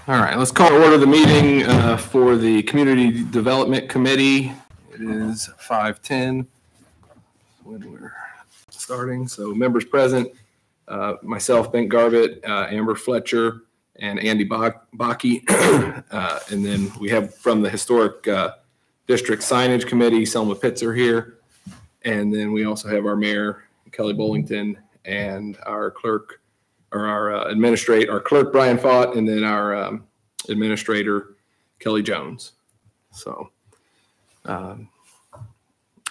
All right, let's call to order the meeting for the Community Development Committee. It is 5:10 when we're starting. So members present, myself, Ben Garbutt, Amber Fletcher, and Andy Bakke. And then we have from the Historic District Signage Committee, Selma Pitzer here. And then we also have our mayor, Kelly Bollington, and our clerk, or our administrator, our clerk, Brian Fott, and then our administrator, Kelly Jones. So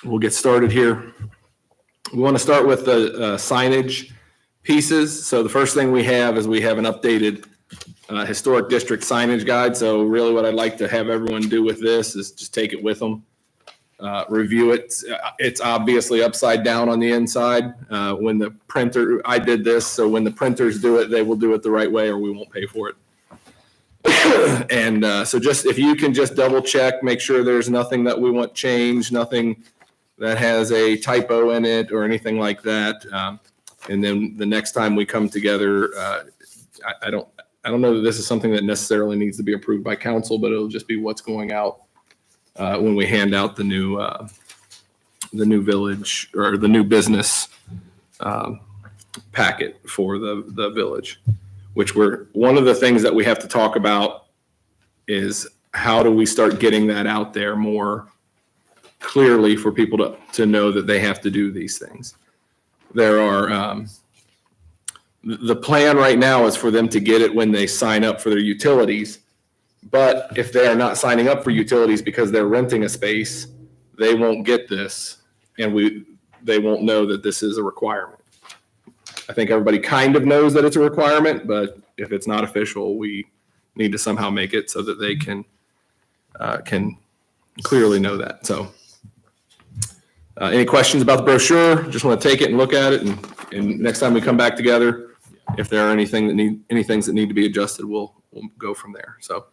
we'll get started here. We want to start with the signage pieces. So the first thing we have is we have an updated historic district signage guide. So really what I'd like to have everyone do with this is just take it with them. Review it. It's obviously upside down on the inside. When the printer, I did this, so when the printers do it, they will do it the right way or we won't pay for it. And so just, if you can just double check, make sure there's nothing that we want changed, nothing that has a typo in it or anything like that. And then the next time we come together, I don't know that this is something that necessarily needs to be approved by council, but it'll just be what's going out when we hand out the new village or the new business packet for the village, which one of the things that we have to talk about is how do we start getting that out there more clearly for people to know that they have to do these things. There are, the plan right now is for them to get it when they sign up for their utilities. But if they are not signing up for utilities because they're renting a space, they won't get this, and they won't know that this is a requirement. I think everybody kind of knows that it's a requirement, but if it's not official, we need to somehow make it so that they can clearly know that. So any questions about the brochure? Just want to take it and look at it, and next time we come back together, if there are any things that need to be adjusted, we'll go from there. So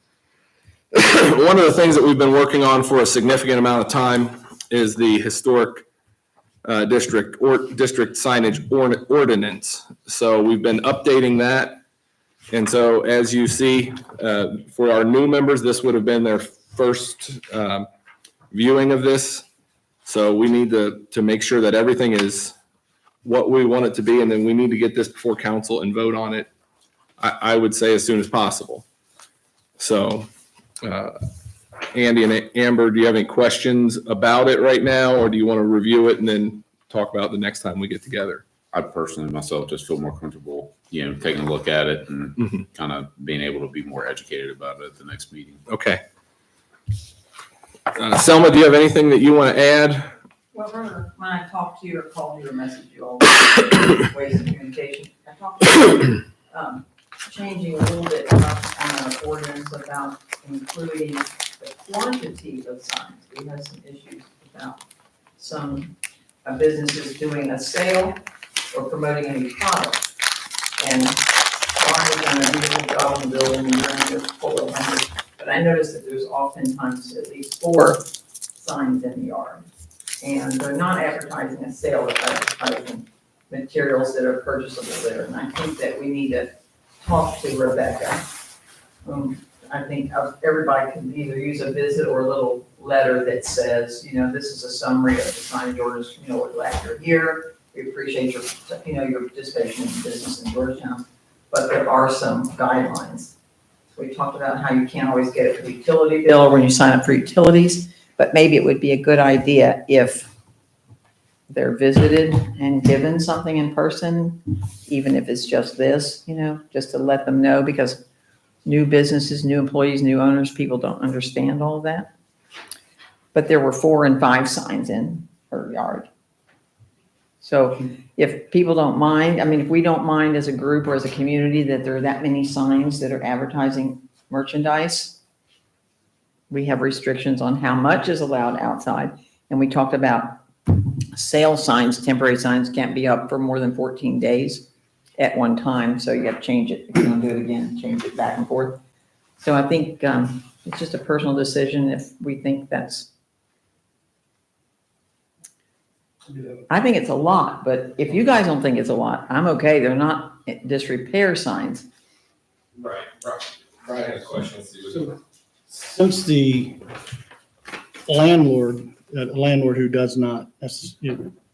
one of the things that we've been working on for a significant amount of time is the historic district signage ordinance. So we've been updating that. And so as you see, for our new members, this would have been their first viewing of this. So we need to make sure that everything is what we want it to be. And then we need to get this before council and vote on it, I would say as soon as possible. So Andy and Amber, do you have any questions about it right now, or do you want to review it and then talk about the next time we get together? I personally myself just feel more comfortable, taking a look at it and kind of being able to be more educated about it at the next meeting. Okay. Selma, do you have anything that you want to add? Well, when I talked to you or called you or messaged you all ways of communication, I talked to you changing a little bit on our ordinance about including the quantity of signs. We have some issues about some businesses doing a sale or promoting any product. And Ron has done a beautiful job in the building and running this full of numbers. But I noticed that there's oftentimes at least 4 signs in the yard. And they're not advertising a sale, they're advertising materials that are purchasable there. And I think that we need to talk to Rebecca. I think everybody can either use a visit or a little letter that says, this is a summary of the signage orders. We're glad you're here. We appreciate your participation in business in Georgetown. But there are some guidelines. We talked about how you can't always get it for the utility bill when you sign up for utilities, but maybe it would be a good idea if they're visited and given something in person, even if it's just this, just to let them know, because new businesses, new employees, new owners, people don't understand all of that. But there were 4 and 5 signs in her yard. So if people don't mind, if we don't mind as a group or as a community that there are that many signs that are advertising merchandise, we have restrictions on how much is allowed outside. And we talked about sale signs, temporary signs can't be up for more than 14 days at one time. So you have to change it. If you don't do it again, change it back and forth. So I think it's just a personal decision if we think that's, I think it's a lot, but if you guys don't think it's a lot, I'm okay. They're not disrepair signs. Right. Brian had a question. Let's see what it- Since the landlord who does not,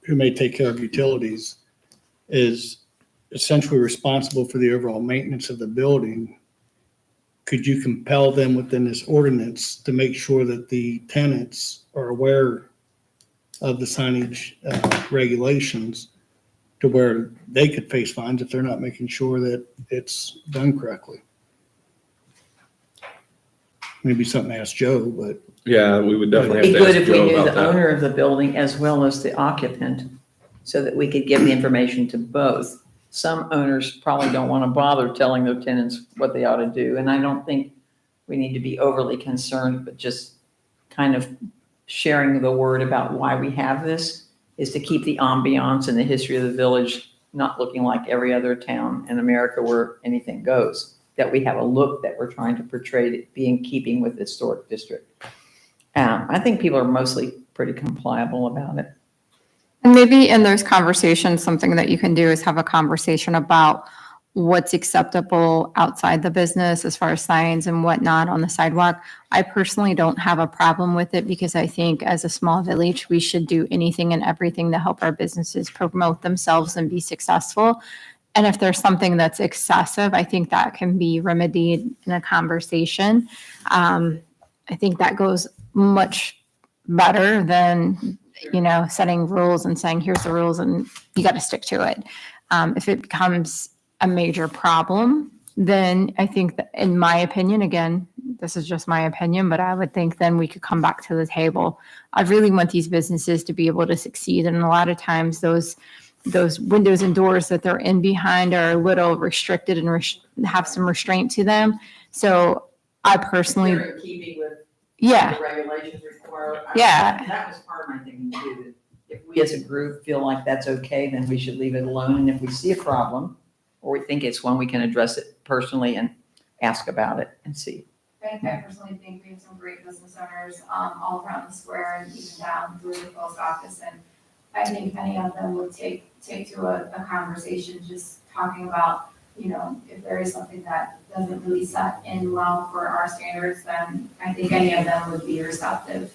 who may take care of utilities, is essentially responsible for the overall maintenance of the building, could you compel them within this ordinance to make sure that the tenants are aware of the signage regulations to where they could face fines if they're not making sure that it's done correctly? Maybe something to ask Joe, but Yeah, we would definitely It'd be have to good ask if we Joe knew about the that. owner of the building as well as the occupant, so that we could give the information to both. Some owners probably don't want to bother telling their tenants what they ought to do, and I don't think we need to be overly concerned, but just kind of sharing the word about why we have this is to keep the ambiance and the history of the village not looking like every other town in America where anything goes. That we have a look that we're trying to portray to be in keeping with the historic district. I think people are mostly pretty compliable about it. And maybe in those conversations, something that you can do is have a conversation about what's acceptable outside the business as far as signs and whatnot on the sidewalk. I personally don't have a problem with it because I think as a small village, we should do anything and everything to help our businesses promote themselves and be successful. And if there's something that's excessive, I think that can be remedied in a conversation. I think that goes much better than, setting rules and saying, here's the rules and you got to stick to it. If it becomes a major problem, then I think that, in my opinion, again, this is just my opinion, but I would think then we could come back to the table. I really want these businesses to be able to succeed. And a lot of times those windows and doors that they're in behind are a little restricted and have some restraint to them. So I personally, They're in keeping with yeah, the regulations require. Yeah. That was part of my thinking too, that if we as a group feel like that's okay, then we should leave it alone. And if we see a problem, or we think it's one, we can address it personally and ask about it and see. I personally think we have some great business owners all around the square and even down through the post office. And I think any of them would take to a conversation, just talking about, if there is something that doesn't really set in well for our standards, then I think any of them would be receptive.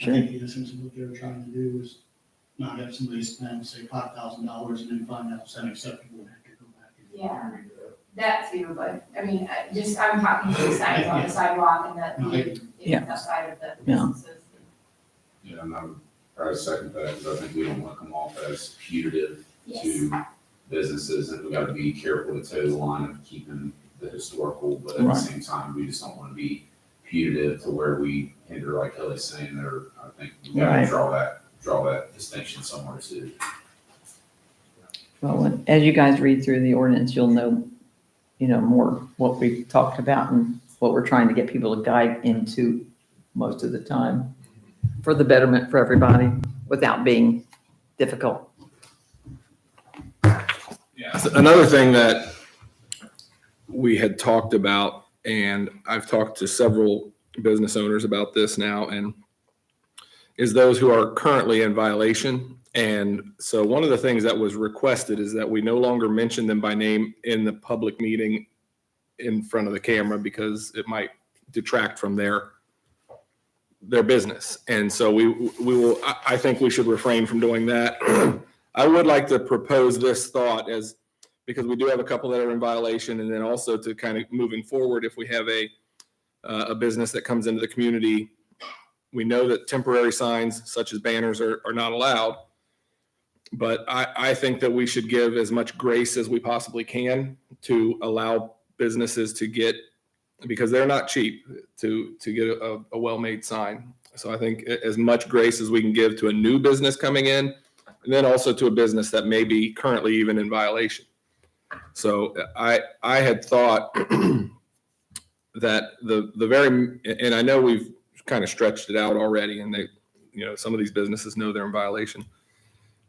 I think the essence of what they were trying to do was not have somebody spend, say, $5,000 and then find out it's unacceptable and have to go back. And Yeah. That too, but I'm talking to the signs on the sidewalk and the side of the Yeah. businesses. Yeah, and I would probably second that, because I think we don't want to come off as punitive Yes. to businesses, and we got to be careful to toe the line of keeping the historical, but at the Right. same time, we just don't want to be punitive to where we hinder, like Kelly's saying, there, I think we got Right. to draw that distinction somewhere too. Well, as you guys read through the ordinance, you'll know, more what we talked about and what we're trying to get people to guide into most of the time for the betterment for everybody without being difficult. Yeah. Another thing that we had talked about, and I've talked to several business owners about this now, and is those who are currently in violation. And so one of the things that was requested is that we no longer mention them by name in the public meeting in front of the camera, because it might detract from their business. And so we will, I think we should refrain from doing that. I would like to propose this thought because we do have a couple that are in violation, and then also to kind of moving forward, if we have a business that comes into the community, we know that temporary signs such as banners are not allowed. But I think that we should give as much grace as we possibly can to allow businesses to get, because they're not cheap, to get a well-made sign. So I think as much grace as we can give to a new business coming in, and then also to a business that may be currently even in violation. So I had thought that the very, and I know we've kind of stretched it out already, and some of these businesses know they're in violation.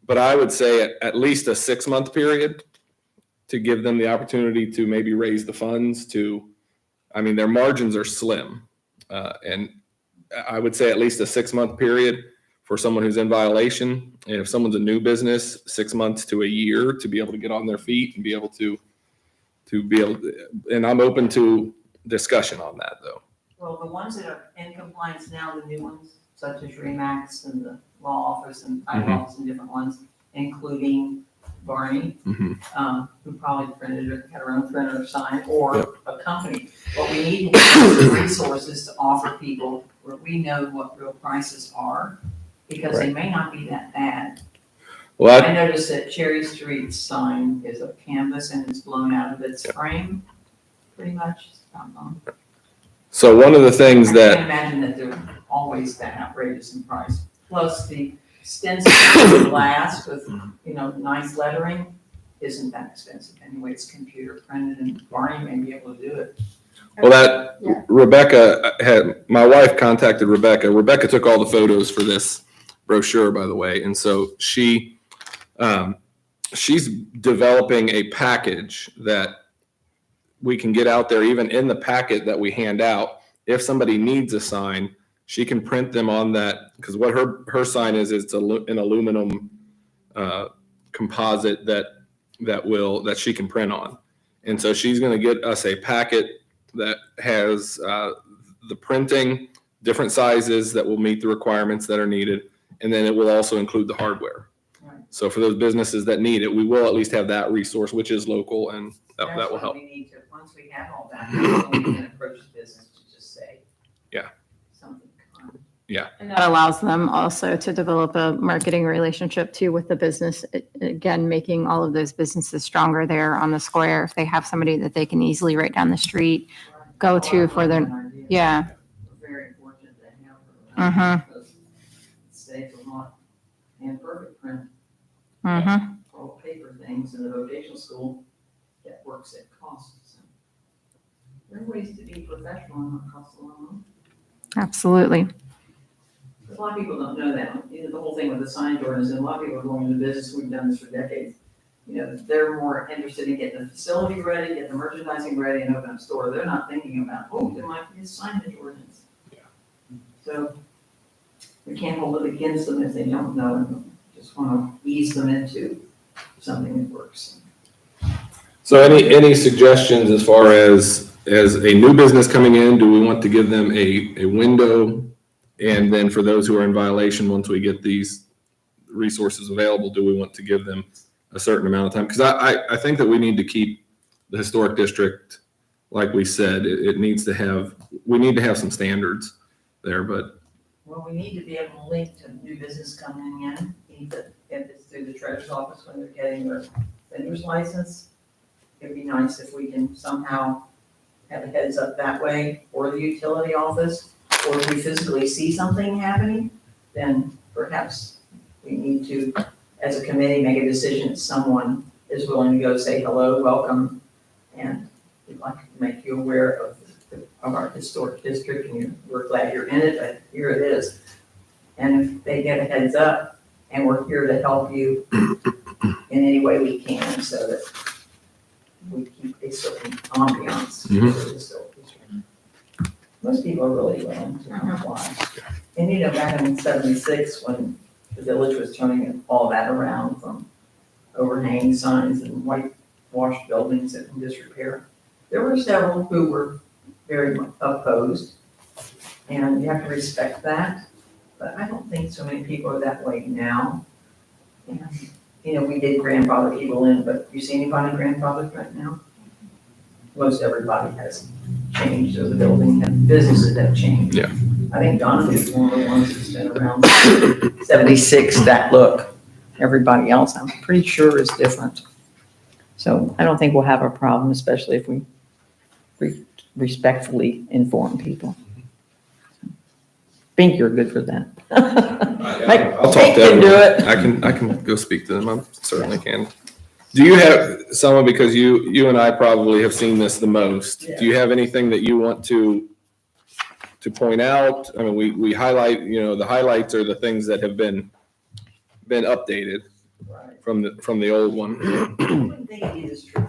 But I would say at least a 6-month period to give them the opportunity to maybe raise the funds their margins are slim. And I would say at least a 6-month period for someone who's in violation. And if someone's a new business, 6 months to a year to be able to get on their feet and be able to and I'm open to discussion on that though. Well, the ones that are in compliance now, the new ones, such as Remax and the law office and iLaws and different ones, including Barney, who probably printed or had her own printer or sign, or a company. What we need is resources to offer people where we know what real prices are, because they may not be that bad. Well, I noticed that Cherry Street's sign is a canvas and it's blown out of its frame, pretty much. It's about gone. so one of the things I that, can't imagine that they're always that outrageous in price. Plus the stencil glass with, nice lettering isn't that expensive anyway. It's computer printed and Barney may be able to do it. well, that Rebecca my wife contacted Rebecca. Rebecca took all the photos for this brochure, by the way. And so she's developing a package that we can get out there, even in the packet that we hand out. If somebody needs a sign, she can print them on that, because what her sign is an aluminum composite that she can print on. And so she's going to get us a packet that has the printing, different sizes that will meet the requirements that are needed, and then it will also include the hardware. Right. So for those businesses that need it, we will at least have that resource, which is local, and that will That's help. what we need to, once we have all that, we can approach the business to just say. Yeah. Something. And that allows them also to develop a marketing relationship too with the business. Again, making all of those businesses stronger there on the square. If they have somebody that they can easily right down the street go to for their, yeah. We're very fortunate to have her. Mhm. Because it saves a lot. And perfect print, Mm-hmm. all paper things in the vocational school that works at cost. So there are ways to be professional and not cost a lot of money. Absolutely. A lot of people don't know that. The whole thing with the sign ordinance, and a lot of people are going into business, we've done this for decades. They're more interested in getting the facility ready, get the merchandising ready, and open up a store. They're not thinking about, there might be a signage ordinance. Yeah. So we can't hold it against them if they don't know, and just want to ease them into something that works. So any suggestions as far as a new business coming in? Do we want to give them a window? And then for those who are in violation, once we get these resources available, do we want to give them a certain amount of time? Because I think that we need to keep the historic district, like we said, we need to have some standards there, but. Well, we need to be able to link to new business coming in, even if it's through the treasurer's office when they're getting their vendor's license. It'd be nice if we can somehow have a heads up that way, or the utility office, or if we physically see something happening, then perhaps we need to, as a committee, make a decision that someone is willing to go say hello, welcome, and we'd like to make you aware of our historic district, and we're glad you're in it, but here it is. And if they get a heads up, and we're here to help you in any way we can, so that we keep a certain ambiance to the historic district. Most people are really willing to comply. And back in '76, when the village was turning all that around from overhanging signs and whitewashed buildings in disrepair, there were several who were very much opposed, and you have to respect that. But I don't think so many people are that way now. And, we did grandfather people in, but you see anybody grandfathered right now? Most everybody has changed, or the building and businesses have changed. Yeah. I think Donovan is one of the ones that's been around 76, that look. Everybody else, I'm pretty sure, is different. So I don't think we'll have a problem, especially if we respectfully inform people. Think you're good for that. I'll talk Make to them do everyone. it. I can go speak to them. I certainly can. Do you have someone, because you and I probably have seen this the most, do you have anything that you want to point out? I mean, we highlight, the highlights are the things that have been updated Right. from the old one. I wouldn't think it is true.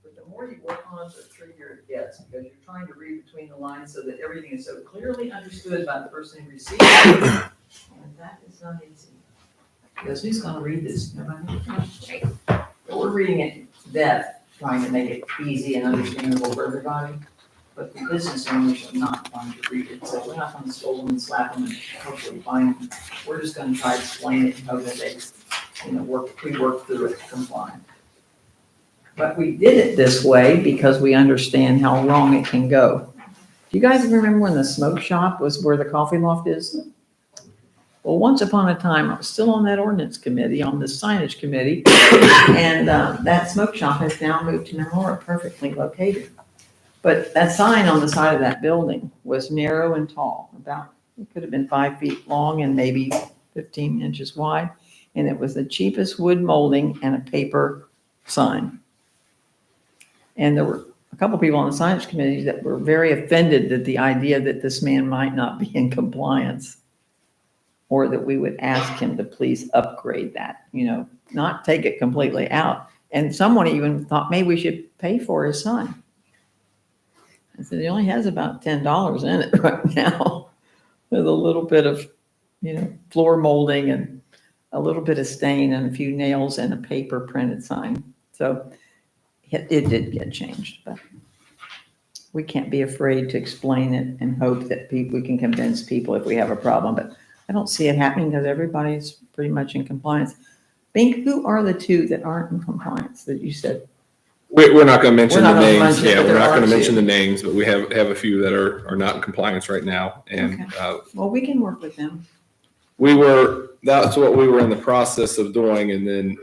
But the more you work on it, the trickier it gets, because you're trying to read between the lines so that everything is so clearly understood by the person who receives it. And that is not easy. Because who's gonna read this? Nobody. But we're reading it to death, trying to make it easy and understandable for everybody. but the business owners are not going to read it, so we're not gonna scold them and slap them and hopefully find them. We're just gonna try to explain it and hope that they, we work through it compliant. But we did it this way because we understand how wrong it can go. Do you guys remember when the smoke shop was where the coffee loft is? Well, once upon a time, I was still on that ordinance committee, on the signage committee, and that smoke shop has now moved to Memorial, perfectly located. But that sign on the side of that building was narrow and tall, it could have been 5 feet long and maybe 15 inches wide. And it was the cheapest wood molding and a paper sign. And there were a couple people on the signage committee that were very offended at the idea that this man might not be in compliance, or that we would ask him to please upgrade that, not take it completely out. And someone even thought maybe we should pay for his sign. I said, he only has about $10 in it right now, with a little bit of, floor molding and a little bit of stain and a few nails and a paper printed sign. So it did get changed, but we can't be afraid to explain it and hope that we can convince people if we have a problem. But I don't see it happening because everybody's pretty much in compliance. Bink, who are the two that aren't in compliance that you said? We're not gonna mention We're the not gonna names. mention it, Yeah, but we're there not are gonna two. mention the names, but we have a few that are not in compliance right now. And Well, we can work with them. that's what we were in the process of doing. And then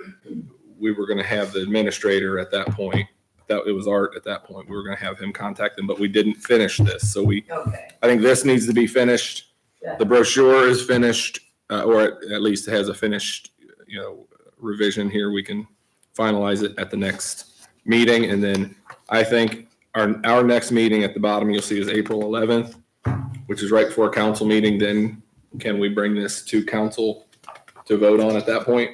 we were gonna have the administrator at that point, that it was Art at that point, we were gonna have him contact them, but we didn't finish this. So Okay. I think this needs to be finished. The brochure is finished, or at least has a finished, revision here. We can finalize it at the next meeting. And then I think our next meeting at the bottom, you'll see, is April 11th, which is right before a council meeting. Then can we bring this to council to vote on at that point?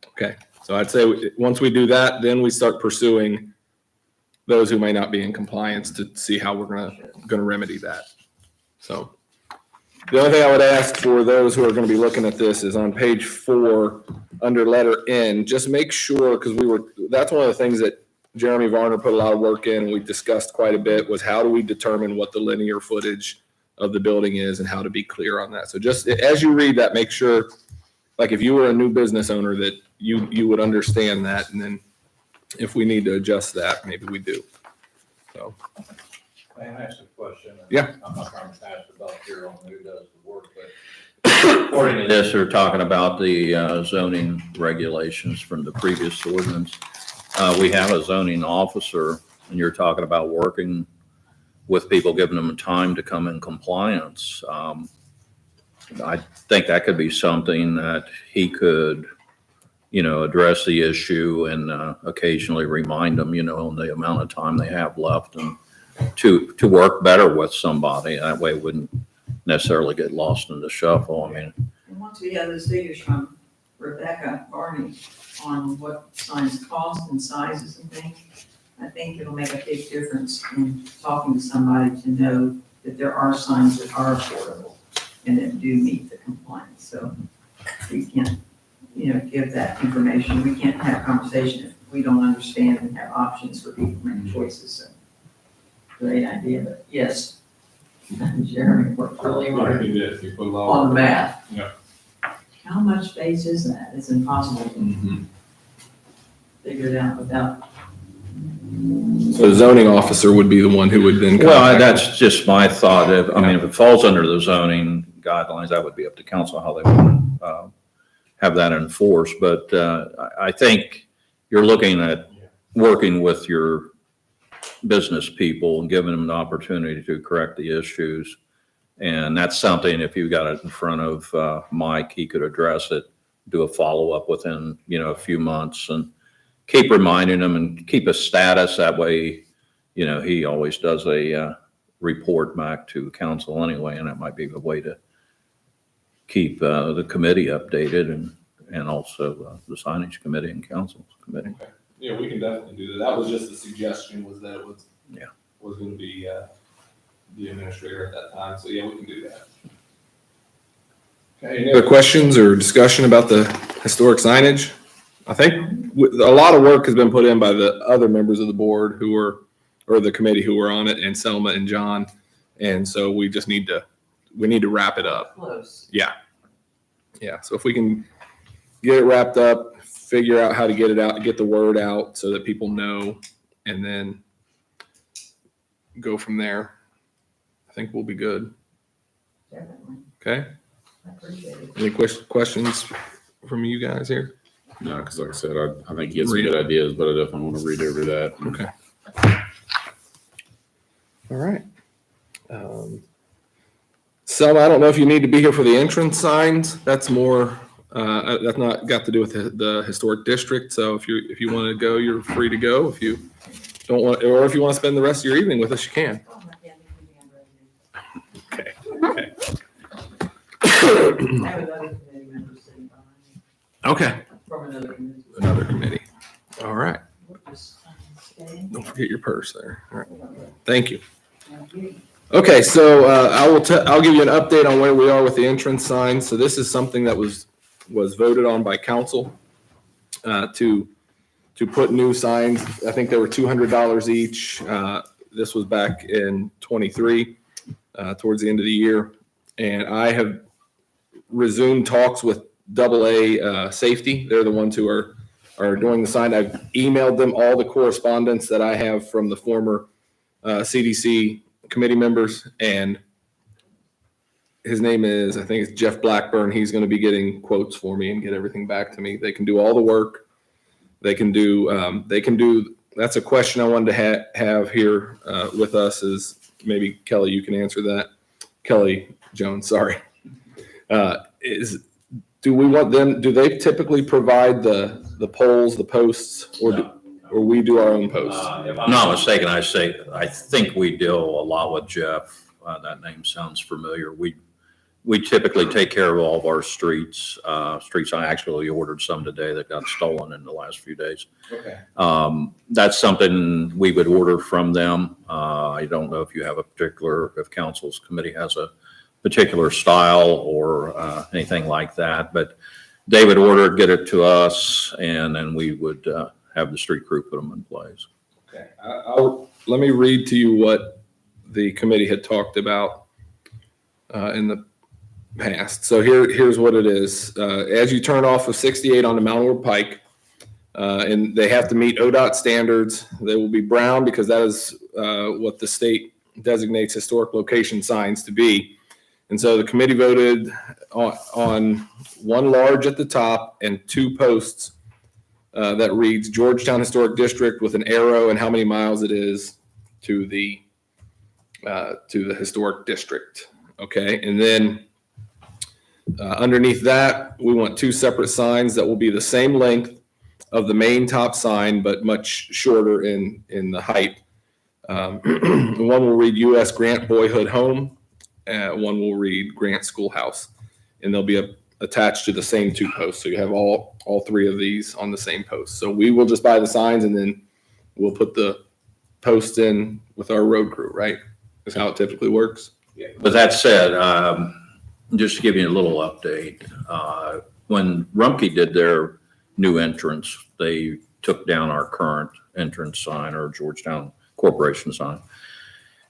Okay, so I'd say once we do that, then we start pursuing those who may not be in compliance to see how we're gonna remedy that. So the only thing I would ask for those who are going to be looking at this is on page 4, under letter N, just make sure, because that's one of the things that Jeremy Varner put a lot of work in, and we discussed quite a bit, was how do we determine what the linear footage of the building is and how to be clear on that. So just as you read that, make sure, like if you were a new business owner, that you would understand that. And then if we need to adjust that, maybe we do. So. May I ask a question? Yeah. I'm not trying to ask about here on who does the work, but according to this, they're talking about the zoning regulations from the previous ordinance. We have a zoning officer, and you're talking about working with people, giving them time to come in compliance. I think that could be something that he could, address the issue and occasionally remind them, on the amount of time they have left, and to work better with somebody. That way it wouldn't necessarily get lost in the shuffle. I mean, And once we have those figures from Rebecca Barney on what signs cost and sizes and things, I think it'll make a big difference in talking to somebody to know that there are signs that are affordable and that do meet the compliance. So we can't, give that information. We can't have a conversation if we don't understand and have options for people to make choices. So great idea, but yes, Jeremy worked really hard on the math. Yeah. How much space is that? It's impossible to figure it out without. So the zoning officer would be the one who would then. well, contact that's just my thought. If it falls under the zoning guidelines, that would be up to council how they want to have that enforced. But I think you're looking at working with your business people and giving them the opportunity to correct the issues. And that's something, if you got it in front of Mike, he could address it, do a follow-up within, a few months, and keep reminding them and keep a status. That way, he always does a report back to council anyway, and that might be a way to keep the committee updated and also the signage committee and council's committee. Yeah, we can definitely do that. That was just a suggestion, was that it was. Yeah. Was gonna be, the administrator at that time, so yeah, we can do that. Okay, any other questions or discussion about the historic signage? I think a lot of work has been put in by the other members of the board who were or the committee who were on it, and Selma and John. And so we need to wrap it up. Close. Yeah. So if we can get it wrapped up, figure out how to get it out, get the word out so that people know, and then go from there, I think we'll be good. Definitely. Okay. I appreciate it. Any questions from you guys here? No, because like I said, I think he has some Read good it. ideas, but I definitely want to read over that. Okay. All right. Selma, I don't know if you need to be here for the entrance signs. That's more, that's not got to do with the historic district. So if you want to go, you're free to go. If you don't want, or if you want to spend the rest of your evening with us, you can. Oh, my God, you can be Okay. I have another committee member sitting behind me Okay. from another committee. Another committee. All right. We'll just, stay. Don't forget your purse there. All right. Thank you. Thank you. Okay, so I'll give you an update on where we are with the entrance signs. So this is something that was voted on by council to put new signs. I think they were $200 each. This was back in 23, towards the end of the year. And I have resumed talks with AA Safety. They're the ones who are doing the sign. I've emailed them all the correspondence that I have from the former CDC committee members, and his name is, I think it's Jeff Blackburn. He's going to be getting quotes for me and get everything back to me. They can do all the work. They can do, that's a question I wanted to have here with us is, maybe Kelly, you can answer that. Kelly Jones, sorry. Do we want them, do they typically provide the poles, the posts, or we do our own posts? If I'm not mistaken, I think we deal a lot with Jeff. That name sounds familiar. We typically take care of all of our streets. Streets, I actually ordered some today that got stolen in the last few days. Okay. That's something we would order from them. I don't know if you have if council's committee has a particular style or anything like that, but they would order it, get it to us, and then we would have the street crew put them in place. Okay. Let me read to you what the committee had talked about in the past. So here's what it is. As you turn off of 68 on the Mountain Pike, and they have to meet ODOT standards, they will be brown because that is what the state designates historic location signs to be. And so the committee voted on one large at the top and two posts that reads Georgetown Historic District with an arrow and how many miles it is to the historic district. Okay, and then underneath that, we want two separate signs that will be the same length of the main top sign, but much shorter in the height. One will read U.S. Grant Boyhood Home. One will read Grant Schoolhouse, and they'll be attached to the same two posts. So you have all three of these on the same post. So we will just buy the signs and then we'll put the posts in with our road crew, right? Is how it typically works. But that said, just to give you a little update, when Rumpke did their new entrance, they took down our current entrance sign or Georgetown Corporation sign.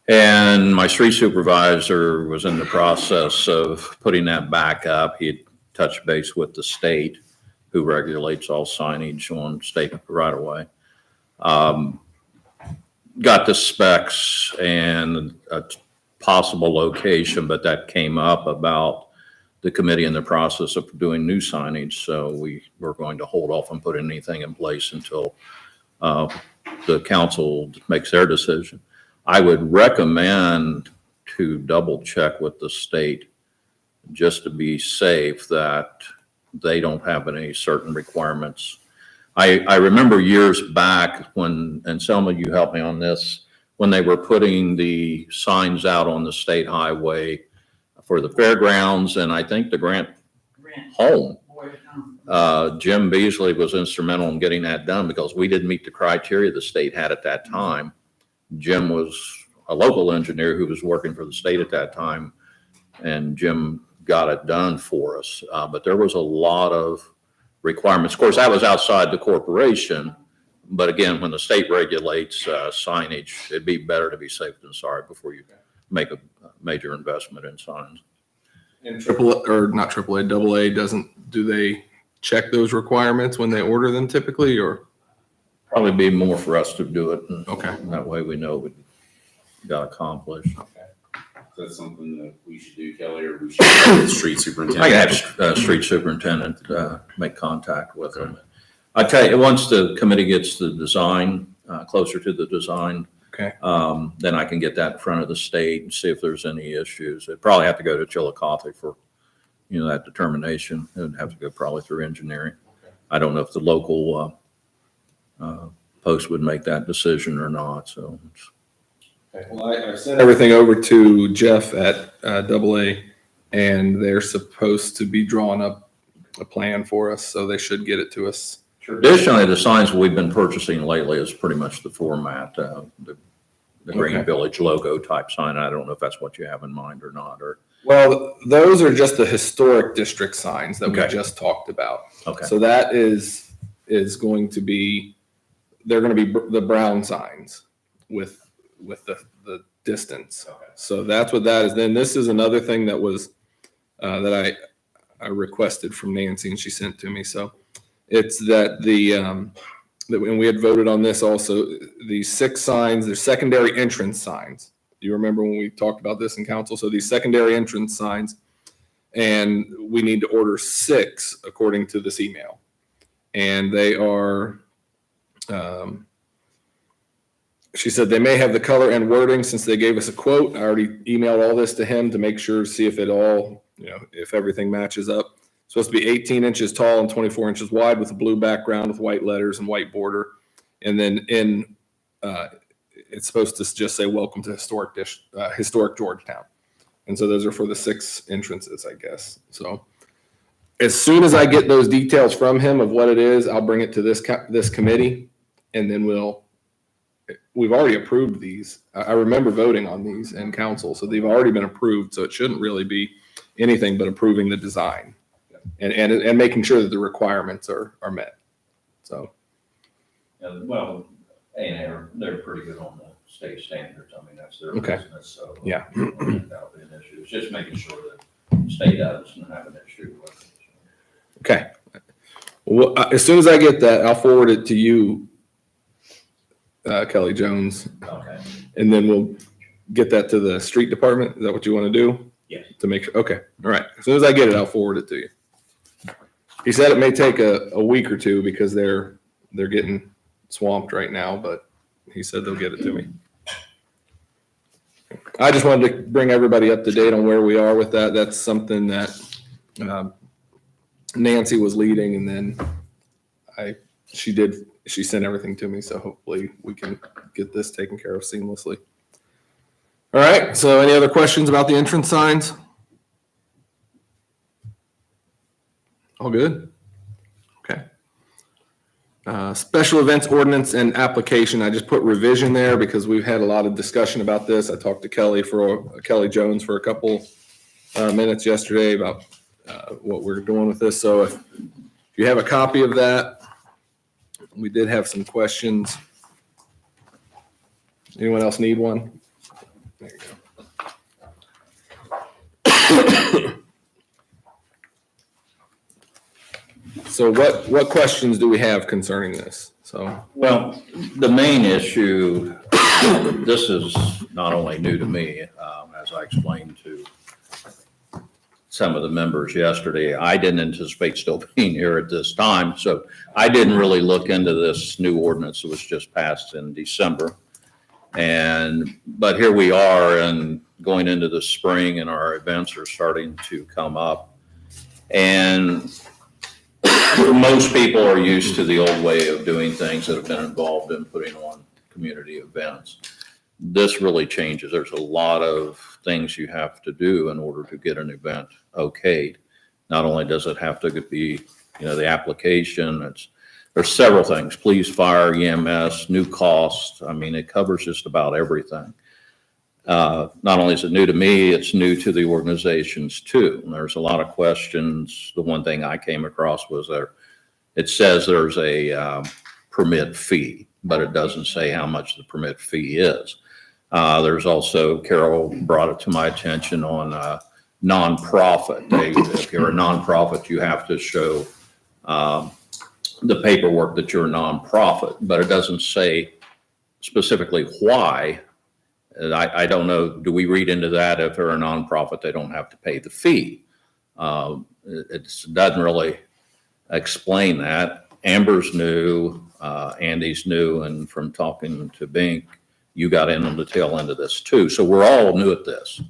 And my street supervisor was in the process of putting that back up. He had touched base with the state, who regulates all signage on state right away. Got the specs and a possible location, but that came up about the committee in the process of doing new signage. So we were going to hold off on putting anything in place until the council makes their decision. I would recommend to double check with the state just to be safe that they don't have any certain requirements. I remember years back when, and Selma, you helped me on this, when they were putting the signs out on the state highway for the fairgrounds and I think the Grant home. Jim Beasley was instrumental in getting that done because we didn't meet the criteria the state had at that time. Jim was a local engineer who was working for the state at that time, and Jim got it done for us. But there was a lot of requirements. Of course, that was outside the corporation, But again, when the state regulates signage, it'd be better to be safe than sorry before you make a major investment in signs. And double A do they check those requirements when they order them typically, or? Probably be more for us to do it. And Okay. that way we know we got accomplished. Is that something that we should do, Kelly, or we should have the street I superintendent? can have street superintendent make contact with them. I tell you, once the committee gets the design, closer to the design, Okay. then I can get that in front of the state and see if there's any issues. It'd probably have to go to Chillicothe for, that determination. It would have to go probably through engineering. I don't know if the local post would make that decision or not, so. Okay, well, I sent everything over to Jeff at double A, and they're supposed to be drawing up a plan for us, so they should get it to us. Traditionally, the signs we've been purchasing lately is pretty much the format, the Green Okay. Village logo type sign. I don't know if that's what you have in mind or not, or, Well, those are just the historic district signs that we Okay. just talked about. okay. So that is going to be, they're going to be the brown signs with the distance. So that's what that is. Then this is another thing that was, that I requested from Nancy and she sent to me. So it's that and we had voted on this also, these 6 signs, they're secondary entrance signs. Do you remember when we talked about this in council? So these secondary entrance signs, and we need to order 6 according to this email. And they are, she said they may have the color and wording since they gave us a quote. I already emailed all this to him to make sure, see if it all, if everything matches up. It's supposed to be 18 inches tall and 24 inches wide with a blue background with white letters and white border. And then it's supposed to just say, welcome to historic Georgetown. And so those are for the 6 entrances, I guess. So as soon as I get those details from him of what it is, I'll bring it to this committee, and then we've already approved these. I remember voting on these in council, so they've already been approved. So it shouldn't really be anything but approving the design and making sure that the requirements are met. So. Well, A&A, they're pretty good on the state standards. I mean, that's their Okay. business, so. Yeah. That'll be an issue. It's just making sure that the state doesn't have an issue with it. Okay. Well, as soon as I get that, I'll forward it to you, Kelly Jones, Okay. and then we'll get that to the street department. Is that what you want to do? Yes. To make sure. Okay. All right. As soon as I get it, I'll forward it to you. He said it may take a week or two because they're getting swamped right now, but he said they'll get it to me. I just wanted to bring everybody up to date on where we are with that. That's something that Nancy was leading, and then she sent everything to me. So hopefully we can get this taken care of seamlessly. All right. So any other questions about the entrance signs? All good? Okay. Special events ordinance and application. I just put revision there because we've had a lot of discussion about this. I talked to Kelly Jones for a couple minutes yesterday about what we're doing with this. So if you have a copy of that, we did have some questions. Anyone else need one? There you go. So what questions do we have concerning this? So, Well, the main issue, this is not only new to me, as I explained to some of the members yesterday, I didn't anticipate still being here at this time, so I didn't really look into this new ordinance that was just passed in December. But here we are and going into the spring and our events are starting to come up. And most people are used to the old way of doing things that have been involved in putting on community events. This really changes. There's a lot of things you have to do in order to get an event okayed. Not only does it have to be, the application, there's several things, police, fire, EMS, new costs. I mean, it covers just about everything. Not only is it new to me, it's new to the organizations too. And there's a lot of questions. The one thing I came across was it says there's a permit fee, but it doesn't say how much the permit fee is. There's also, Carol brought it to my attention on nonprofit. If you're a nonprofit, you have to show the paperwork that you're a nonprofit, but it doesn't say specifically why. And I don't know, do we read into that if they're a nonprofit, they don't have to pay the fee? It doesn't really explain that. Amber's new, Andy's new, and from talking to Bink, you got in on the tail end of this too. So we're all new at this.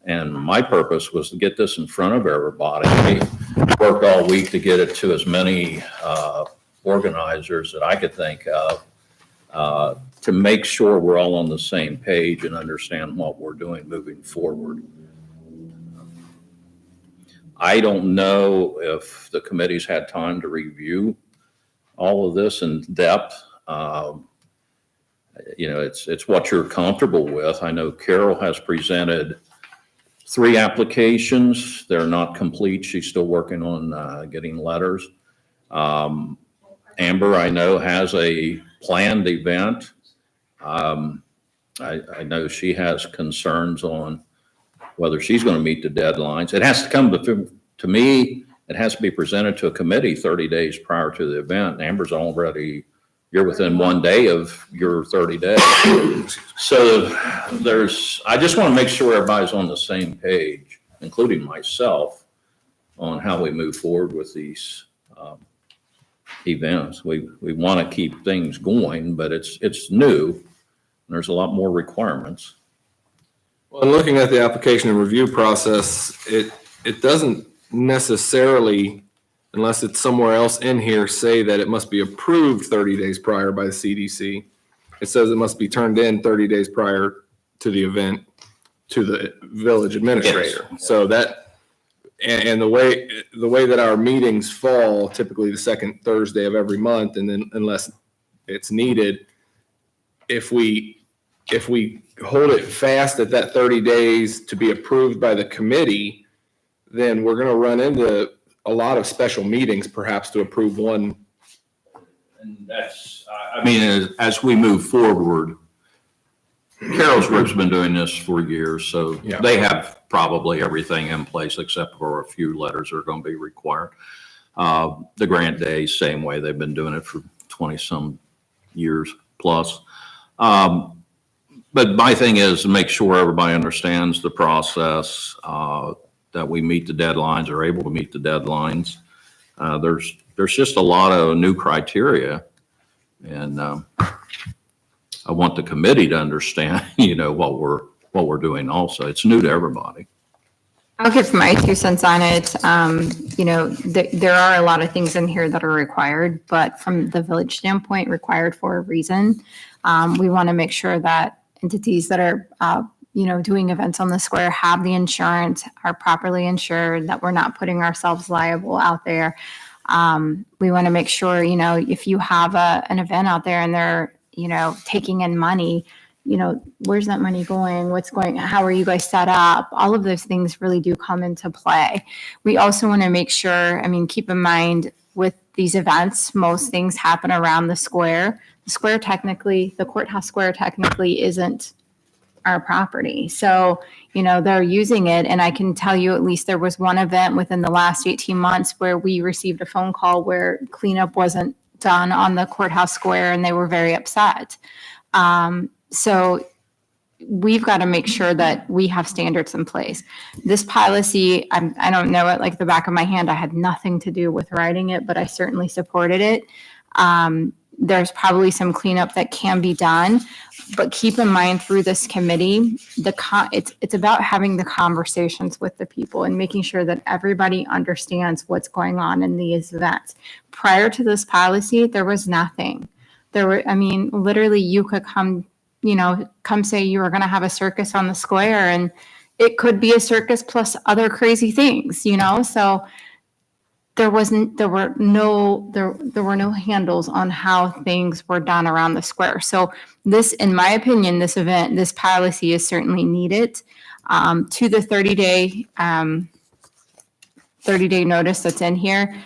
And my purpose was to get this in front of everybody. We worked all week to get it to as many organizers that I could think of to make sure we're all on the same page and understand what we're doing moving forward. I don't know if the committee's had time to review all of this in depth. It's what you're comfortable with. I know Carol has presented 3 applications. They're not complete. She's still working on getting letters. Amber, I know, has a planned event. I know she has concerns on whether she's going to meet the deadlines. It has to come to me. It has to be presented to a committee 30 days prior to the event. Amber's already, you're within 1 day of your 30 days. So I just want to make sure everybody's on the same page, including myself, on how we move forward with these events. We want to keep things going, but it's new, and there's a lot more requirements. Well, and looking at the application and review process, it doesn't necessarily, unless it's somewhere else in here, say that it must be approved 30 days prior by the CDC. It says it must be turned in 30 days prior to the event to the village administrator. So that, and the way that our meetings fall, typically the second Thursday of every month, and then unless it's needed, if we hold it fast at that 30 days to be approved by the committee, then we're going to run into a lot of special meetings perhaps to approve one. And that's, I mean, as we move forward, Carol's group's been doing this for years, so Yeah. they have probably everything in place except for a few letters that are going to be required. The grant days, same way. They've been doing it for 20-some years plus. But my thing is to make sure everybody understands the process, that we meet the deadlines, are able to meet the deadlines. There's just a lot of new criteria, and I want the committee to understand, what we're doing also. It's new to everybody. I'll give my 2 cents on it. There are a lot of things in here that are required, but from the village standpoint, required for a reason. We want to make sure that entities that are, doing events on the square have the insurance, are properly insured, that we're not putting ourselves liable out there. We want to make sure, if you have an event out there and they're, taking in money, where's that money going? How are you guys set up? All of those things really do come into play. We also want to make sure, keep in mind with these events, most things happen around the square. The courthouse square technically isn't our property. So, they're using it. And I can tell you, at least there was one event within the last 18 months where we received a phone call where cleanup wasn't done on the courthouse square and they were very upset. So we've got to make sure that we have standards in place. This policy, I don't know it like the back of my hand. I had nothing to do with writing it, but I certainly supported it. There's probably some cleanup that can be done, but keep in mind through this committee, it's about having the conversations with the people and making sure that everybody understands what's going on in these events. Prior to this policy, there was nothing. Literally you could come say you were going to have a circus on the square, and it could be a circus plus other crazy things, so there were no handles on how things were done around the square. So this, in my opinion, this policy is certainly needed to the 30-day notice that's in here.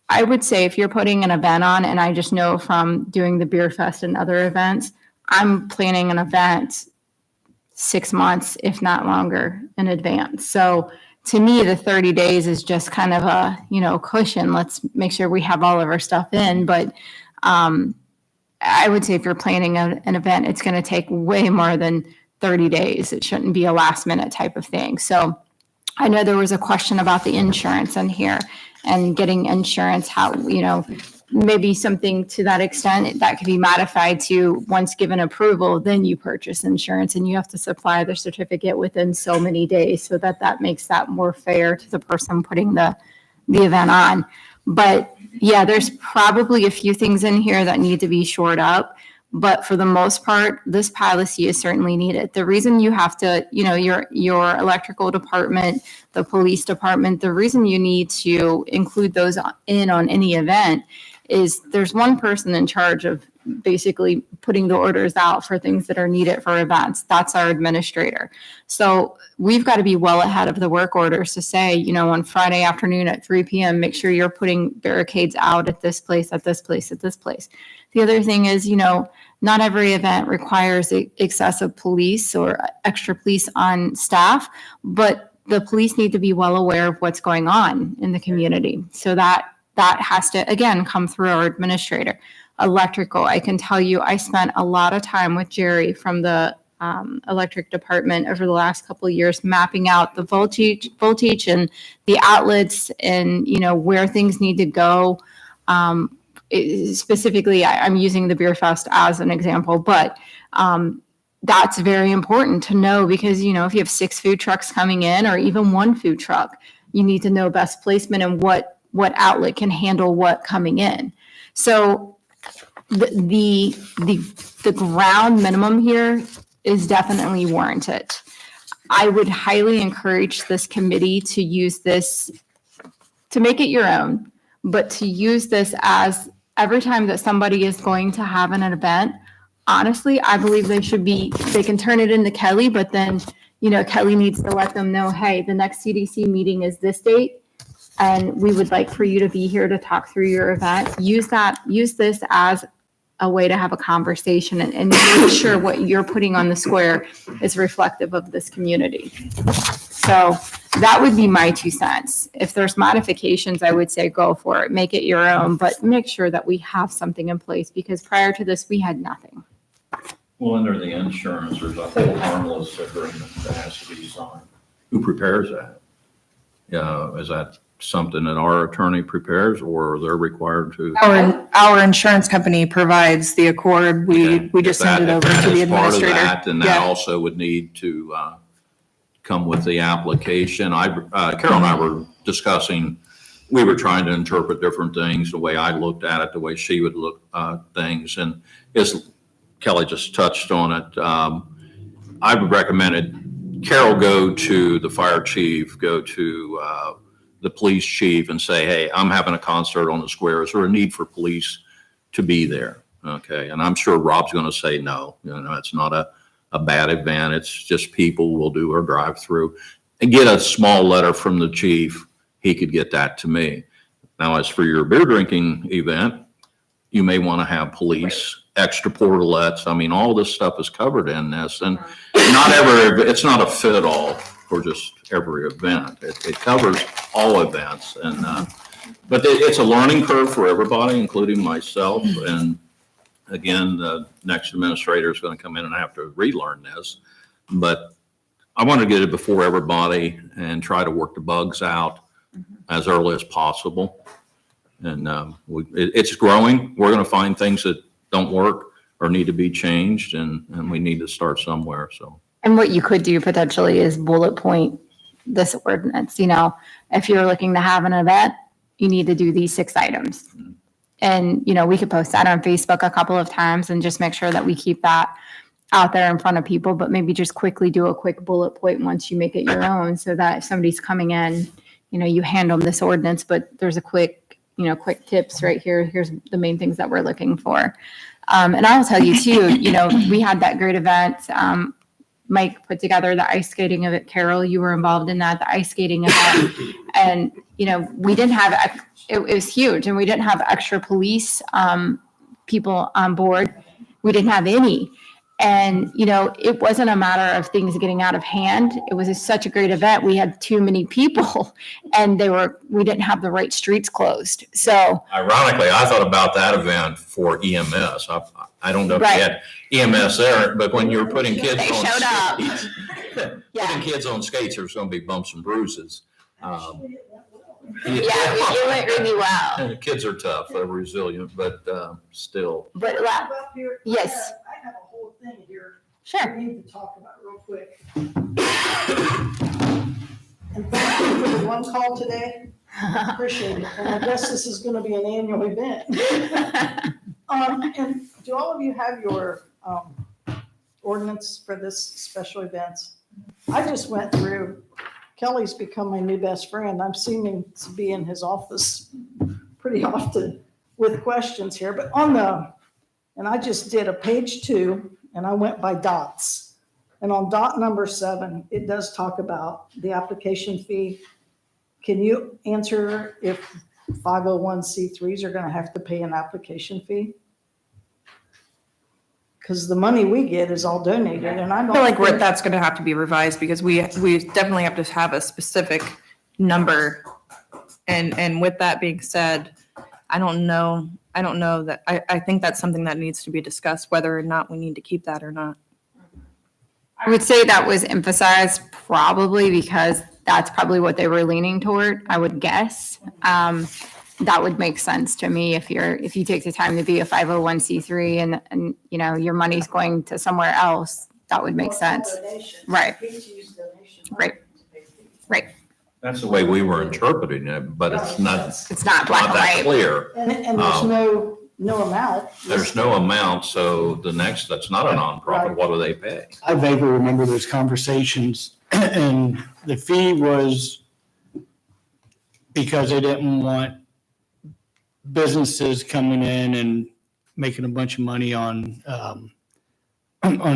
I would say if you're putting an event on, and I just know from doing the Beer Fest and other events, I'm planning an event 6 months, if not longer, in advance. So to me, the 30 days is just kind of a, cushion. Let's make sure we have all of our stuff in. But I would say if you're planning an event, it's going to take way more than 30 days. It shouldn't be a last minute type of thing. So I know there was a question about the insurance in here and getting insurance, how, maybe something to that extent that could be modified to once given approval, then you purchase insurance and you have to supply the certificate within so many days so that makes that more fair to the person putting the event on. But yeah, there's probably a few things in here that need to be shored up. But for the most part, this policy is certainly needed. The reason you have to, your electrical department, the police department, the reason you need to include those in on any event is there's one person in charge of basically putting the orders out for things that are needed for events. That's our administrator. So we've got to be well ahead of the work orders to say, on Friday afternoon at 3 p.m., make sure you're putting barricades out at this place, at this place, at this place. The other thing is, not every event requires excessive police or extra police on staff, but the police need to be well aware of what's going on in the community. So that has to, again, come through our administrator. Electrical, I can tell you, I spent a lot of time with Jerry from the electric department over the last couple of years, mapping out the voltage and the outlets and, where things need to go. Specifically, I'm using the Beer Fest as an example, but that's very important to know because, if you have 6 food trucks coming in or even 1 food truck, you need to know best placement and what outlet can handle what coming in. So the ground minimum here is definitely warranted. I would highly encourage this committee to use this, to make it your own, but to use this as every time that somebody is going to have an event. Honestly, I believe they can turn it into Kelly, but then, Kelly needs to let them know, hey, the next CDC meeting is this date. And we would like for you to be here to talk through your event. Use this as a way to have a conversation and make sure what you're putting on the square is reflective of this community. So that would be my 2 cents. If there's modifications, I would say go for it, make it your own, but make sure that we have something in place because prior to this, we had nothing. Well, under the insurance, there's a whole harmless agreement that has to be signed. Who prepares that? Is that something that our attorney prepares or they're required to? Our insurance company provides the accord. We just send it over to the administrator. Then that also would need to come with the application. Carol and I were discussing, we were trying to interpret different things, the way I looked at it, the way she would look at things. And as Kelly just touched on it, I would recommend Carol go to the fire chief, go to the police chief and say, hey, I'm having a concert on the square. Is there a need for police to be there? Okay. And I'm sure Rob's going to say no. It's not a bad event. It's just people will do our drive through and get a small letter from the chief. He could get that to me. Now, as for your beer drinking event, you may want to have police, extra portalettes. I mean, all this stuff is covered in this, and it's not a fit-all for just every event. It covers all events, and but it's a learning curve for everybody, including myself. And again, the next administrator is going to come in and have to relearn this. But I want to get it before everybody and try to work the bugs out as early as possible. And it's growing. We're going to find things that don't work or need to be changed, and we need to start somewhere. So. And what you could do potentially is bullet point this ordinance. If you're looking to have an event, you need to do these 6 items. And, we could post that on Facebook a couple of times and just make sure that we keep that out there in front of people, but maybe just quickly do a quick bullet point once you make it your own so that if somebody's coming in, you hand them this ordinance, but there's a quick tips right here. Here's the main things that we're looking for. And I'll tell you too, we had that great event. Mike put together the ice skating event. Carol, you were involved in that, the ice skating event. And, we didn't have It was huge, and we didn't have extra police people on board. We didn't have any. And, you know, it wasn't a matter of things getting out of hand. It was such a great event. We had too many people and we didn't have the right streets closed. So, Ironically, I thought about that event for EMS. I don't know if you had EMS there, but when you were putting kids They on showed up. skates, yeah, putting kids on skates, there's going to be bumps and bruises. it went really well. Kids are tough, they're resilient, but still. But yes. I have a whole thing here Sure. we need to talk about real quick. And thank you for the one call today. Appreciate it. And I guess this is gonna be an annual event. And do all of you have your, ordinance for this special events? I just went through, Kelly's become my new best friend. I'm seeming to be in his office pretty often with questions here, but and I just did a page 2 and I went by dots. And on dot number 7, it does talk about the application fee. Can you answer if 501c3s are gonna have to pay an application fee? Because the money we get is all donated and I I don't. feel like think- that's gonna have to be revised because we definitely have to have a specific number. And with that being said, I don't know that, I think that's something that needs to be discussed, whether or not we need to keep that or not. I would say that was emphasized probably because that's probably what they were leaning toward, I would guess. That would make sense to me if you take the time to be a 501c3 and you know, your money's going to somewhere else, that would make sense. Right. Right. Right. That's the way we were interpreting it, but it's not It's not black and that white. clear. And there's no amount. There's no amount, so that's not a nonprofit, what do they pay? I vaguely remember those conversations and the fee was because they didn't want businesses coming in and making a bunch of money on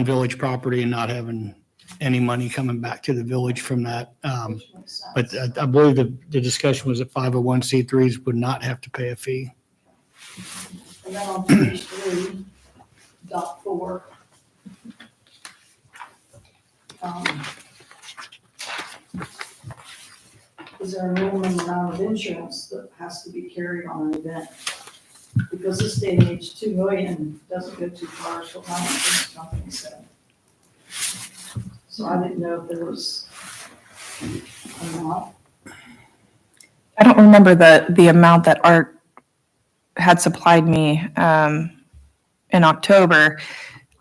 village property and not having any money coming back to the village from that. But I believe the discussion was that 501c3s would not have to pay a fee. And then on page 3, dot 4. Is there a minimum amount of insurance that has to be carried on an event? Because this day and age, 2 million doesn't go too far, so my insurance company said. So I didn't know if there was a amount. I don't remember the amount that Art had supplied me in October,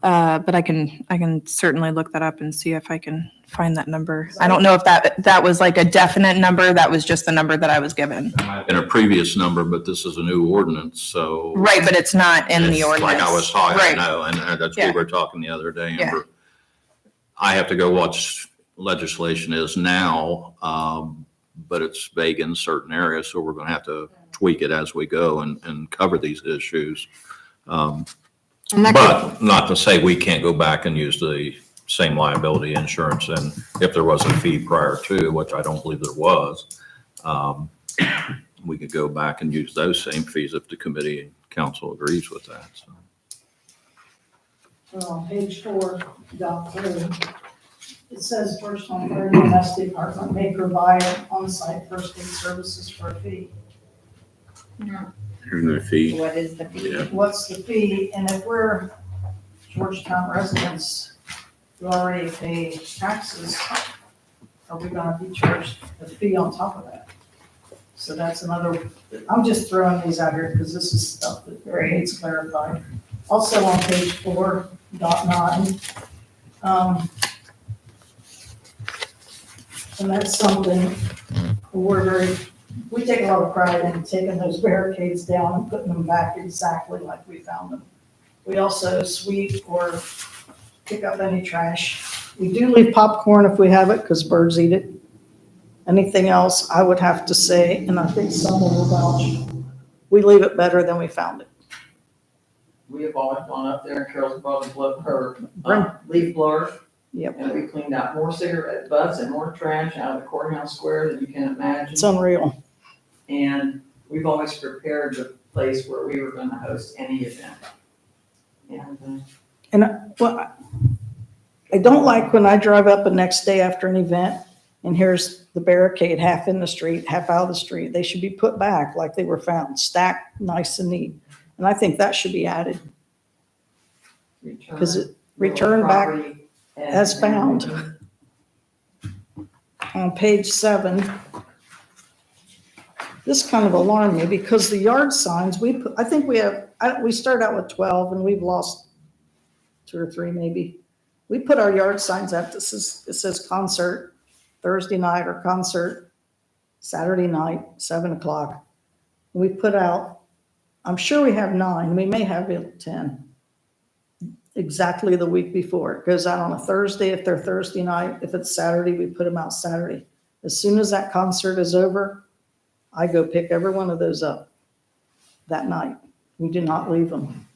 but I can certainly look that up and see if I can find that number. I don't know if that was like a definite number. That was just the number that I was given. In a previous number, but this is a new ordinance, so. Right, but it's not in the It's ordinance. Like I was talking, I Right. know, and that's what Yeah. we were talking the other day, Yeah. Amber. I have to go watch legislation is now, but it's vague in certain areas, so we're gonna have to tweak it as we go and cover these issues. And that could- But not to say we can't go back and use the same liability insurance, and if there was a fee prior to, which I don't believe there was, we could go back and use those same fees if the committee and council agrees with that, so. So on page 4, dot 3, it says personal care EMS department may provide on-site first aid services for a fee. Here's no fee. What is the fee? Yeah. What's the fee? And if we're Georgetown residents who already pay taxes, are we gonna be charged a fee on top of that? So that's another, I'm just throwing these out here because this is stuff that needs clarified. Also on page 4, dot 9, and that's something we take a lot of pride in taking those barricades down and putting them back exactly like we found them. We also sweep or pick up any trash. We do leave popcorn if we have it because birds eat it. Anything else, I would have to say, and I think someone will vouch, we leave it better than we found it. We have always gone up there and Carol's brought her Bring- leaf blower. Yep. And we cleaned out more cigarette butts and more trash out of the courthouse square than you can imagine. It's unreal. And we've always prepared the place where we were gonna host any event. And, Well, I don't like when I drive up the next day after an event and here's the barricade half in the street, half out of the street. They should be put back like they were found, stacked nice and neat. And I think that should be added. Because it return back property as found. On page 7, this kind of alarmed me because the yard signs, I think we started out with 12 and we've lost 2 or 3 maybe. We put our yard signs up, it says concert Thursday night or concert Saturday night, 7 o'clock. We put out, I'm sure we have 9, we may have 10. Exactly the week before. It goes out on a Thursday if they're Thursday night. If it's Saturday, we put them out Saturday. As soon as that concert is over, I go pick every one of those up that night. We do not leave them.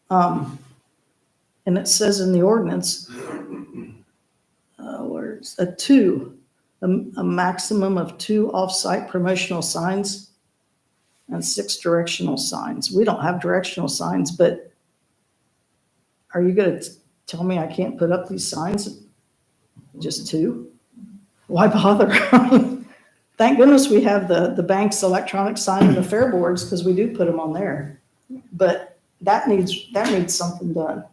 And it says in the ordinance, where's a maximum of 2 off-site promotional signs and 6 directional signs. We don't have directional signs, but are you gonna tell me I can't put up these signs? Just 2? Why bother? Thank goodness we have the bank's electronic sign and the fair boards, because we do put them on there. But that needs something done.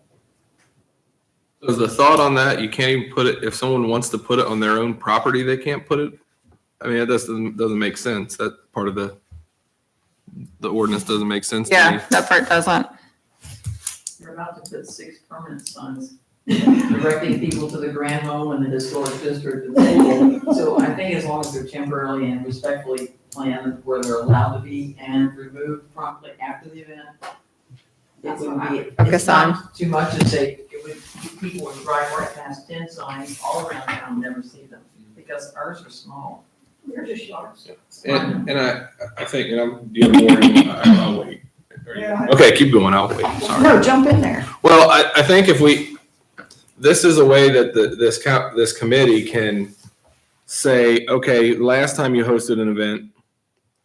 So is the thought on that, you can't even put it, if someone wants to put it on their own property, they can't put it? I mean, it doesn't make sense. That part of the ordinance doesn't make sense to me. Yeah, that part doesn't. You're about to put 6 permanent signs directing people to the Grand Home and the Historic District and school. So I think as long as they're temporarily and respectfully planned where they're allowed to be and removed promptly after the event, it wouldn't be, Focus it's not too much to say, people would drive right past 10 signs all around town and never see them, because ours are small. They're just yards. And I think, do you have more? I'll wait. Okay, keep going. I'll wait. Sorry. No, jump in there. Well, I think this is a way that this committee can say, okay, last time you hosted an event,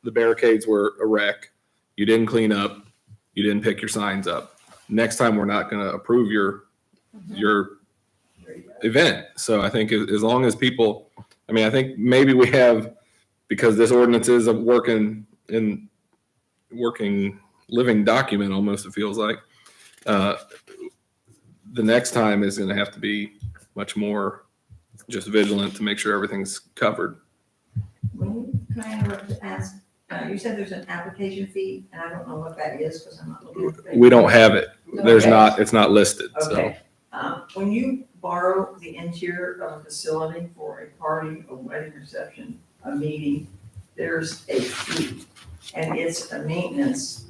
the barricades were a wreck. You didn't clean up. You didn't pick your signs up. Next time, we're not going to approve your event. So I think as long as people, I think maybe we have, because this ordinance is a working living document almost, it feels like. The next time is going to have to be much more just vigilant to make sure everything's covered. Can I interrupt to ask, you said there's an application fee, and I don't know what that is, because I'm not looking at the. We don't have it. There's Okay. not, it's not listed, so. Okay. When you borrow the interior of a facility for a party, a wedding reception, a meeting, there's a fee, and it's a maintenance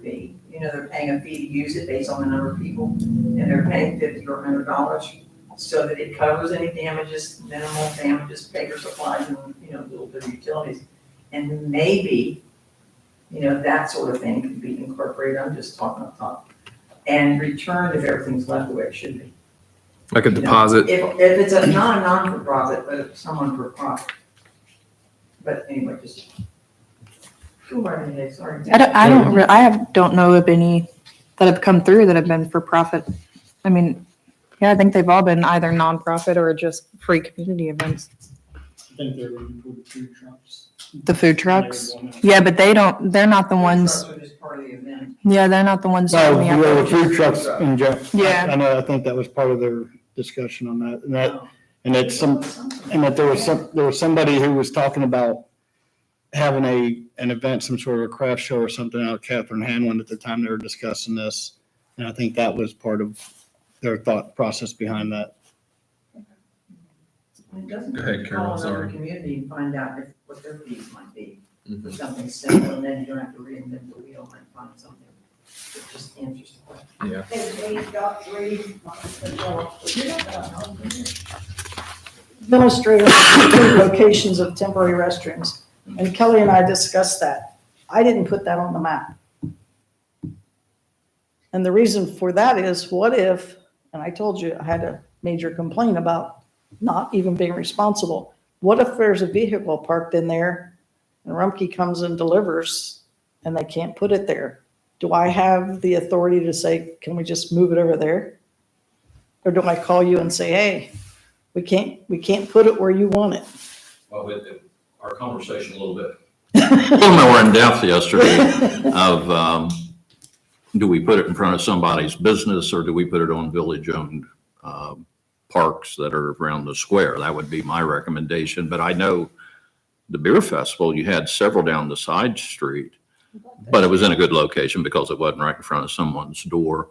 fee. They're paying a fee to use it based on the number of people, and they're paying $50 or $100 so that it covers any damages, minimal damages, paper supplies, and, a little bit of utilities. And maybe, that sort of thing could be incorporated, I'm just talking up top, and returned if everything's left the way it should be. Like a deposit. If it's not a non-for-profit, but it's someone for profit. But anyway, just. Go right ahead, sorry. I don't know of any that have come through that have been for profit. I mean, yeah, I think they've all been either nonprofit or just free community events. I think they're looking for the food trucks. The food trucks. Yeah, but they're not the ones, Trucks are just part of the event. yeah, they're not the ones. No, doing the the application. food trucks in general. Yeah. I know, I think that was part of their discussion on that. And that there was somebody who was talking about having an event, some sort of a craft show or something out, Catherine Hanlon, at the time they were discussing this. And I think that was part of their thought process behind that. It doesn't Go ahead, Carol, call another sorry. community and find out what their fees might be Mhm. for something simple, and then you don't have to reinvent the wheel and find something that just answers the question. Yeah. Administrator, locations of temporary restrooms. And Kelly and I discussed that. I didn't put that on the map. And the reason for that is, what if, and I told you I had a major complaint about not even being responsible. What if there's a vehicle parked in there and Rumpke comes and delivers and they can't put it there. Do I have the authority to say, can we just move it over there? Or do I call you and say, hey, we can't put it where you want it? Well, our conversation a little more in depth yesterday of, do we put it in front of somebody's business or do we put it on village-owned parks that are around the square? That would be my recommendation. But I know the beer festival, you had several down the side street, but it was in a good location because it wasn't right in front of someone's door.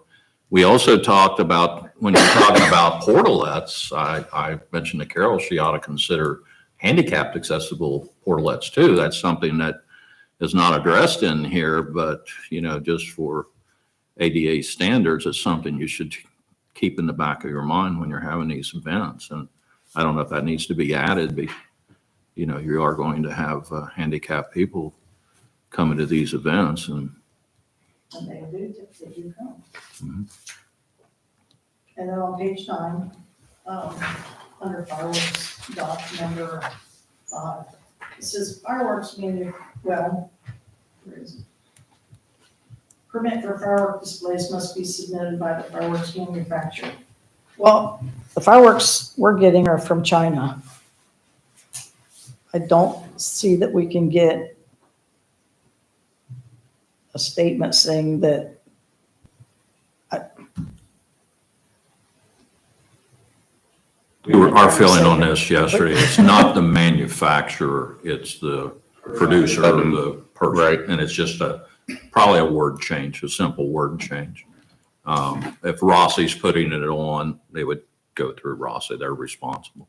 We also talked about, when you're talking about portalettes, I mentioned to Carol, she ought to consider handicapped accessible portalettes too. That's something that is not addressed in here, but, you know, just for ADA standards, it's something you should keep in the back of your mind when you're having these events. And I don't know if that needs to be added, but, you know, you are going to have handicapped people coming to these events and And they do come. Mhm. And then on page 9, under fireworks, doc number 5, it says fireworks where is it? Permit for firework displays must be submitted by the fireworks manufacturer. Well, the fireworks we're getting are from China. I don't see that we can get a statement saying that our feeling on this yesterday, it's not the manufacturer, it's the producer or the person. Right. And it's just probably a word change, a simple word change. If Rossi's putting it on, they would go through Rossi, they're responsible.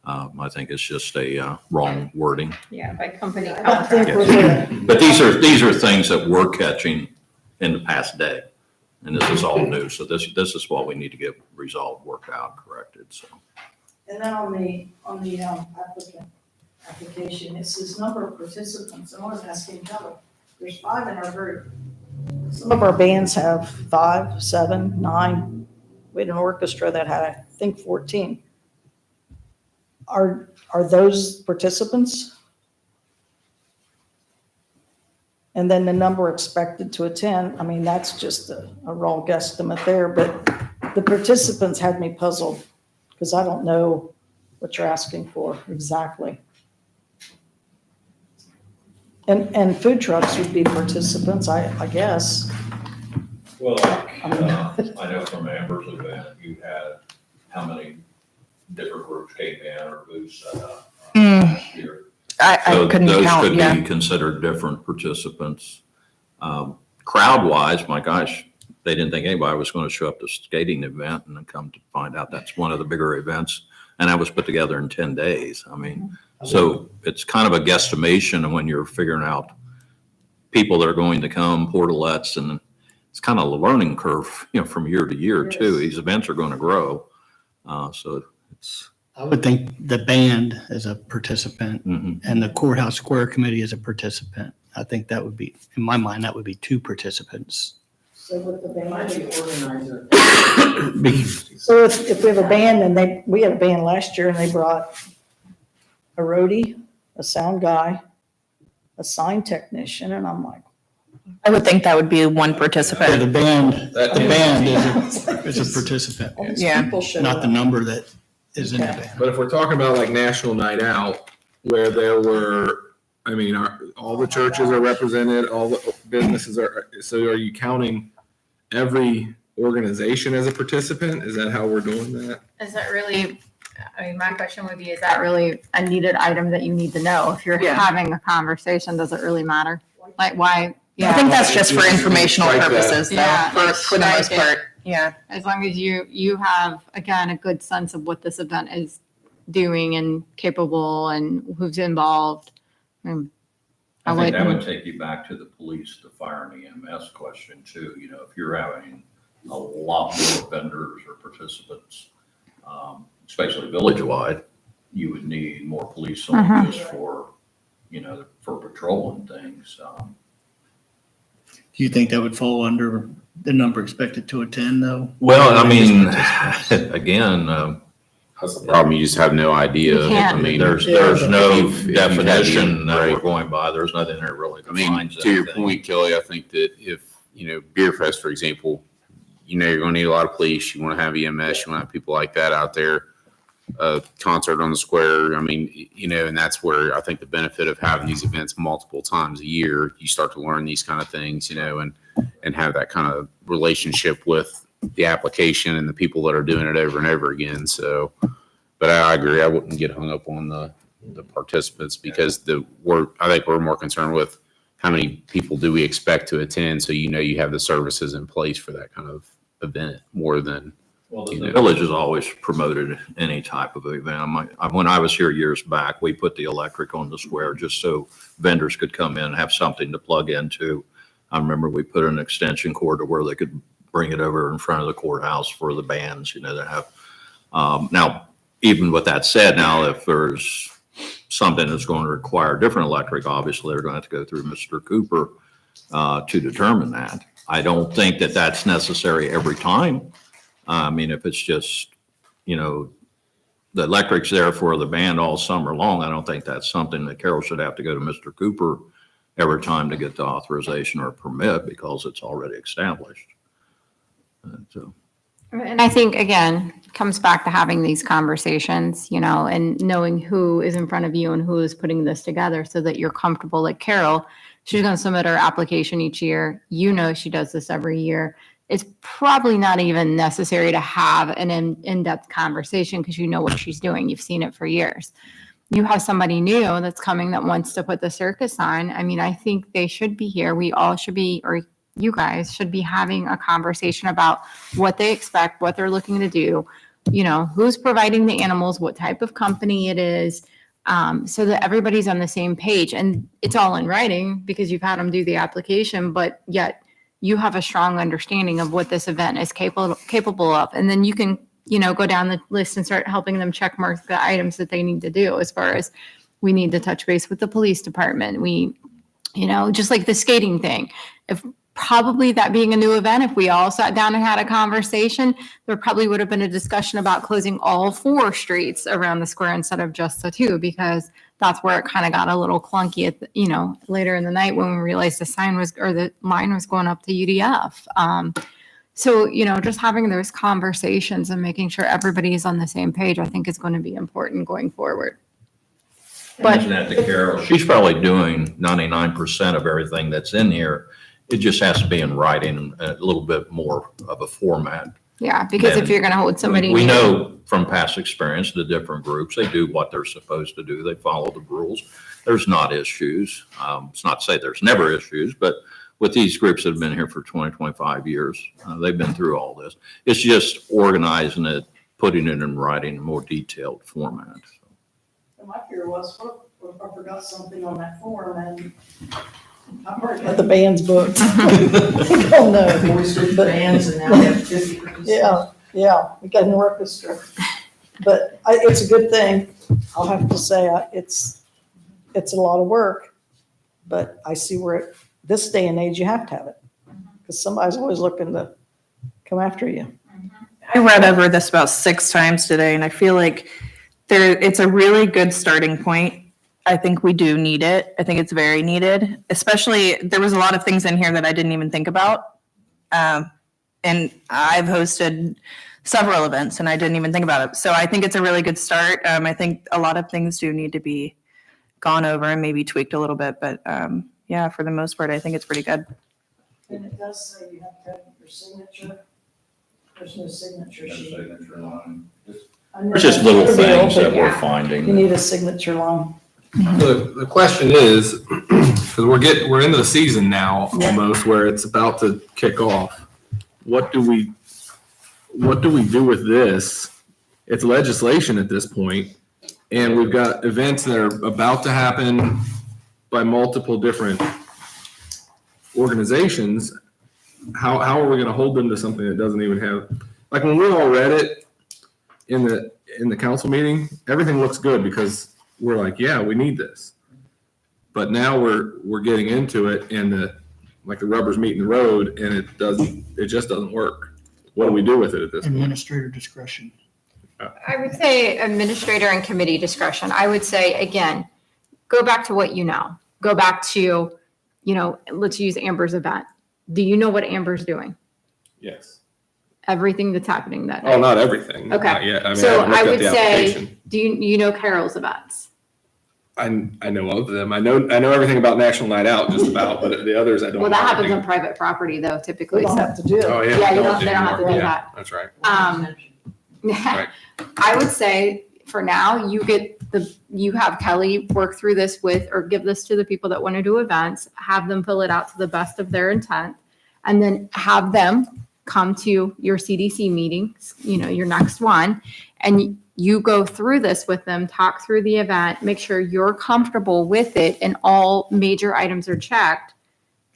I think it's just a wrong wording. Yeah, by company I don't think contract. we're gonna. But these are things that we're catching in the past day. And this is all new. So this is what we need to get resolved, worked out, corrected, so. And then on the application, it says number of participants. I was asking Kelly, there's 5 in our group. Some of our bands have 5, 7, 9. We had an orchestra that had, I think, 14. Are those participants? And then the number expected to attend, I mean, that's just a raw guesstimate there, but the participants had me puzzled because I don't know what you're asking for exactly. And food trucks would be participants, I guess. Well, I know from Amber's event, you had how many different groups came in or booths set up here. I couldn't count, Those yeah. could be considered different participants. Crowd-wise, my gosh, they didn't think anybody was going to show up to a skating event and then come to find out that's one of the bigger events. And that was put together in 10 days. I mean, so it's kind of a guesstimation when you're figuring out people that are going to come, portalettes, and it's kind of a learning curve, you know, from year to year too. Yes. These events are going to grow. So it's, I would think the band is a participant mhm. and the courthouse square committee is a participant. I think that would be, in my mind, that would be 2 participants. So with the Might band. be organizer. So if we have a band and we had a band last year and they brought a roadie, a sound guy, a sign technician, and I'm like. I would think that would be one Yeah, participant. the band is a participant, all these Yeah. people showed not the up. number that is in the Okay. band. But if we're talking about like National Night Out, where there were, I mean, all the churches are represented, all the businesses are, so are you counting every organization as a participant? Is that how we're doing that? Is that really, I mean, my question would be, is that really a needed item that you need to know? If you're Yeah. having a conversation, does it really matter? Like, why? I think that's just for Yeah. informational Strike that. purposes Yeah, though, for the most strike it. part. Yeah. As long as you have, again, a good sense of what this event is doing and capable and who's involved. I think that wouldn't- would take you back to the police, the fire and EMS question too. You know, if you're having a lot more vendors or participants, especially village-wide, you would need more police on just for, you know, for patrolling things. Do you think that would fall under the number expected to attend though? Well, I mean, Participants. again, That's the problem. You just have no idea. You can't. I mean, There's if no you've had the- definition that we're right. going by. There's nothing that really I mean, defines to your anything. point, Kelly, I think that if, Beer Fest, for example, you're going to need a lot of police. You want to have EMS. You want to have people like that out there. A concert on the square. I mean, and that's where I think the benefit of having these events multiple times a year, you start to learn these kind of things, and have that kind of relationship with the application and the people that are doing it over and over again. So, but I agree. I wouldn't get hung up on the participants because I think we're more concerned with how many people do we expect to attend. So, you have the services in place for that kind of event more than. Well, the village has always promoted any type of event. When I was here years back, we put the electric on the square just so vendors could come in and have something to plug into. I remember we put an extension cord to where they could bring it over in front of the courthouse for the bands, that have. Now, even with that said, now if there's something that's going to require different electric, obviously they're going to have to go through Mr. Cooper to determine that. I don't think that that's necessary every time. I mean, if it's just, the electric's there for the band all summer long, I don't think that's something that Carol should have to go to Mr. Cooper every time to get the authorization or permit because it's already established. So. And I think, again, comes back to having these conversations, and knowing who is in front of you and who is putting this together so that you're comfortable. Like Carol, she's going to submit her application each year. She does this every year. It's probably not even necessary to have an in-depth conversation because you know what she's doing. You've seen it for years. You have somebody new that's coming that wants to put the circus on. I mean, I think they should be here. We all should be, or you guys should be having a conversation about what they expect, what they're looking to do, who's providing the animals, what type of company it is, so that everybody's on the same page. And it's all in writing because you've had them do the application, but yet you have a strong understanding of what this event is capable of. And then you can, go down the list and start helping them check mark the items that they need to do as far as we need to touch base with the police department. We, just like the skating thing, if probably that being a new event, if we all sat down and had a conversation, there probably would have been a discussion about closing all 4 streets around the square instead of just the 2, because that's where it kind of got a little clunky at later in the night when we realized the line was going up to UDF. So, just having those conversations and making sure everybody is on the same page, I think is going to be important going forward. Mention that to Carol. She's probably doing 99% of everything that's in here. It just has to be in writing, a little bit more of a format. Yeah, because if you're going to hold somebody. We new- know from past experience, the different groups, they do what they're supposed to do. They follow the rules. There's not issues. It's not to say there's never issues, but with these groups that have been here for 20, 25 years, they've been through all this. It's just organizing it, putting it in writing, in more detailed format. And my fear was, what if I forgot something on that form and I've already got the band's booked. Oh, no. We switched bands and now we have 50 participants. Yeah, we got an orchestra. But it's a good thing. I'll have to say, it's a lot of work, but I see where this day and age, you have to have it. Because somebody's always looking to come after you. I read over this about 6 times today, and I feel like it's a really good starting point. I think we do need it. I think it's very needed, especially there was a lot of things in here that I didn't even think about. And I've hosted several events and I didn't even think about it. So I think it's a really good start. I think a lot of things do need to be gone over and maybe tweaked a little bit, but yeah, for the most part, I think it's pretty good. And it does say you have to have your signature. There's no signature sheet. I know It's just that's little a deal, things but that we're You finding. need a signature line. The question is, because we're into the season now Yeah. almost where it's about to kick off. What do we do with this? It's legislation at this point, and we've got events that are about to happen by multiple different organizations. How are we going to hold them to something that doesn't even have, like when we all read it in the council meeting, everything looks good because we're like, yeah, we need this. But now we're getting into it and the rubber's meeting the road and it just doesn't work. What do we do with it at this point? Administrator discretion. I would say administrator and committee discretion. I would say, again, go back to what you know. Go back to, let's use Amber's event. Do you know what Amber's doing? Yes. Everything that's happening that Oh, night? not everything. Okay. Not yet. I mean, So haven't I looked at would the say, application. do you know Carol's events? I know of them. I know everything about National Night Out, just about, but the others I don't. Well, that know happens on anything. private property though, We typically. don't So, have to do it. Oh, yeah. Yeah, we they don't have to anymore. do Yeah, that. That's right. Right. I would say for now, you have Kelly work through this with, or give this to the people that want to do events, have them fill it out to the best of their intent, and then have them come to your CDC meeting, your next one, and you go through this with them, talk through the event, make sure you're comfortable with it and all major items are checked.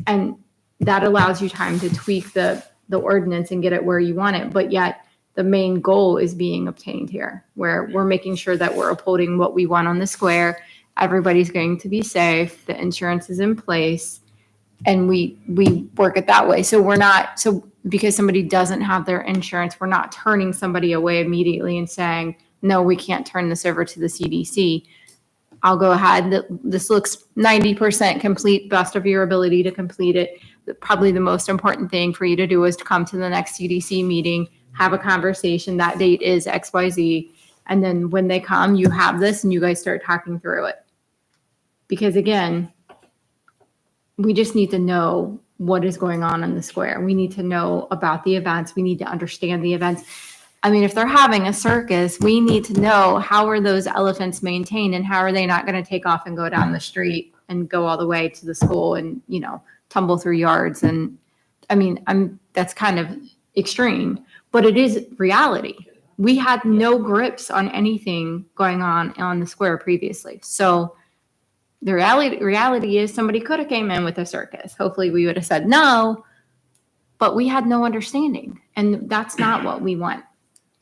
And that allows you time to tweak the ordinance and get it where you want it. But yet the main goal is being obtained here, where we're making sure that we're upholding what we want on the square. Everybody's going to be safe. The insurance is in place. And we work it that way. So because somebody doesn't have their insurance, we're not turning somebody away immediately and saying, no, we can't turn this over to the CDC. I'll go ahead. This looks 90% complete, best of your ability to complete it. Probably the most important thing for you to do is to come to the next CDC meeting, have a conversation. That date is XYZ. And then when they come, you have this and you guys start talking through it. Because again, we just need to know what is going on in the square. We need to know about the events. We need to understand the events. I mean, if they're having a circus, we need to know how are those elephants maintained and how are they not going to take off and go down the street and go all the way to the school and, tumble through yards. And I mean, that's kind of extreme, but it is reality. We had no grips on anything going on the square previously. So the reality is somebody could have came in with a circus. Hopefully we would have said no, but we had no understanding. And that's not what we want.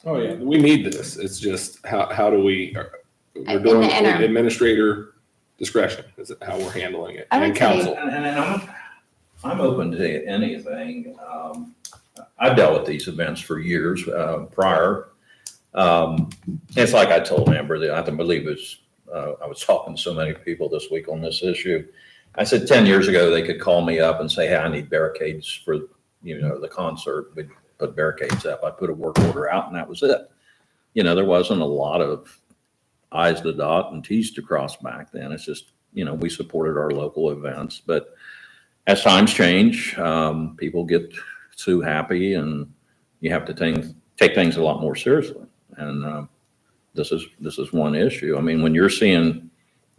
Oh, yeah. We need this. It's just how do we're In doing the interim. administrator discretion is how we're handling it, I would and say- council. And I'm open to anything. I've dealt with these events for years prior. It's like I told Amber that I believe I was talking to so many people this week on this issue. I said 10 years ago, they could call me up and say, hey, I need barricades for, the concert. We'd put barricades up. I put a work order out and that was it. There wasn't a lot of I's to dot and T's to cross back then. It's just, we supported our local events. But as times change, people get too happy and you have to take things a lot more seriously. And this is one issue. I mean, when you're seeing,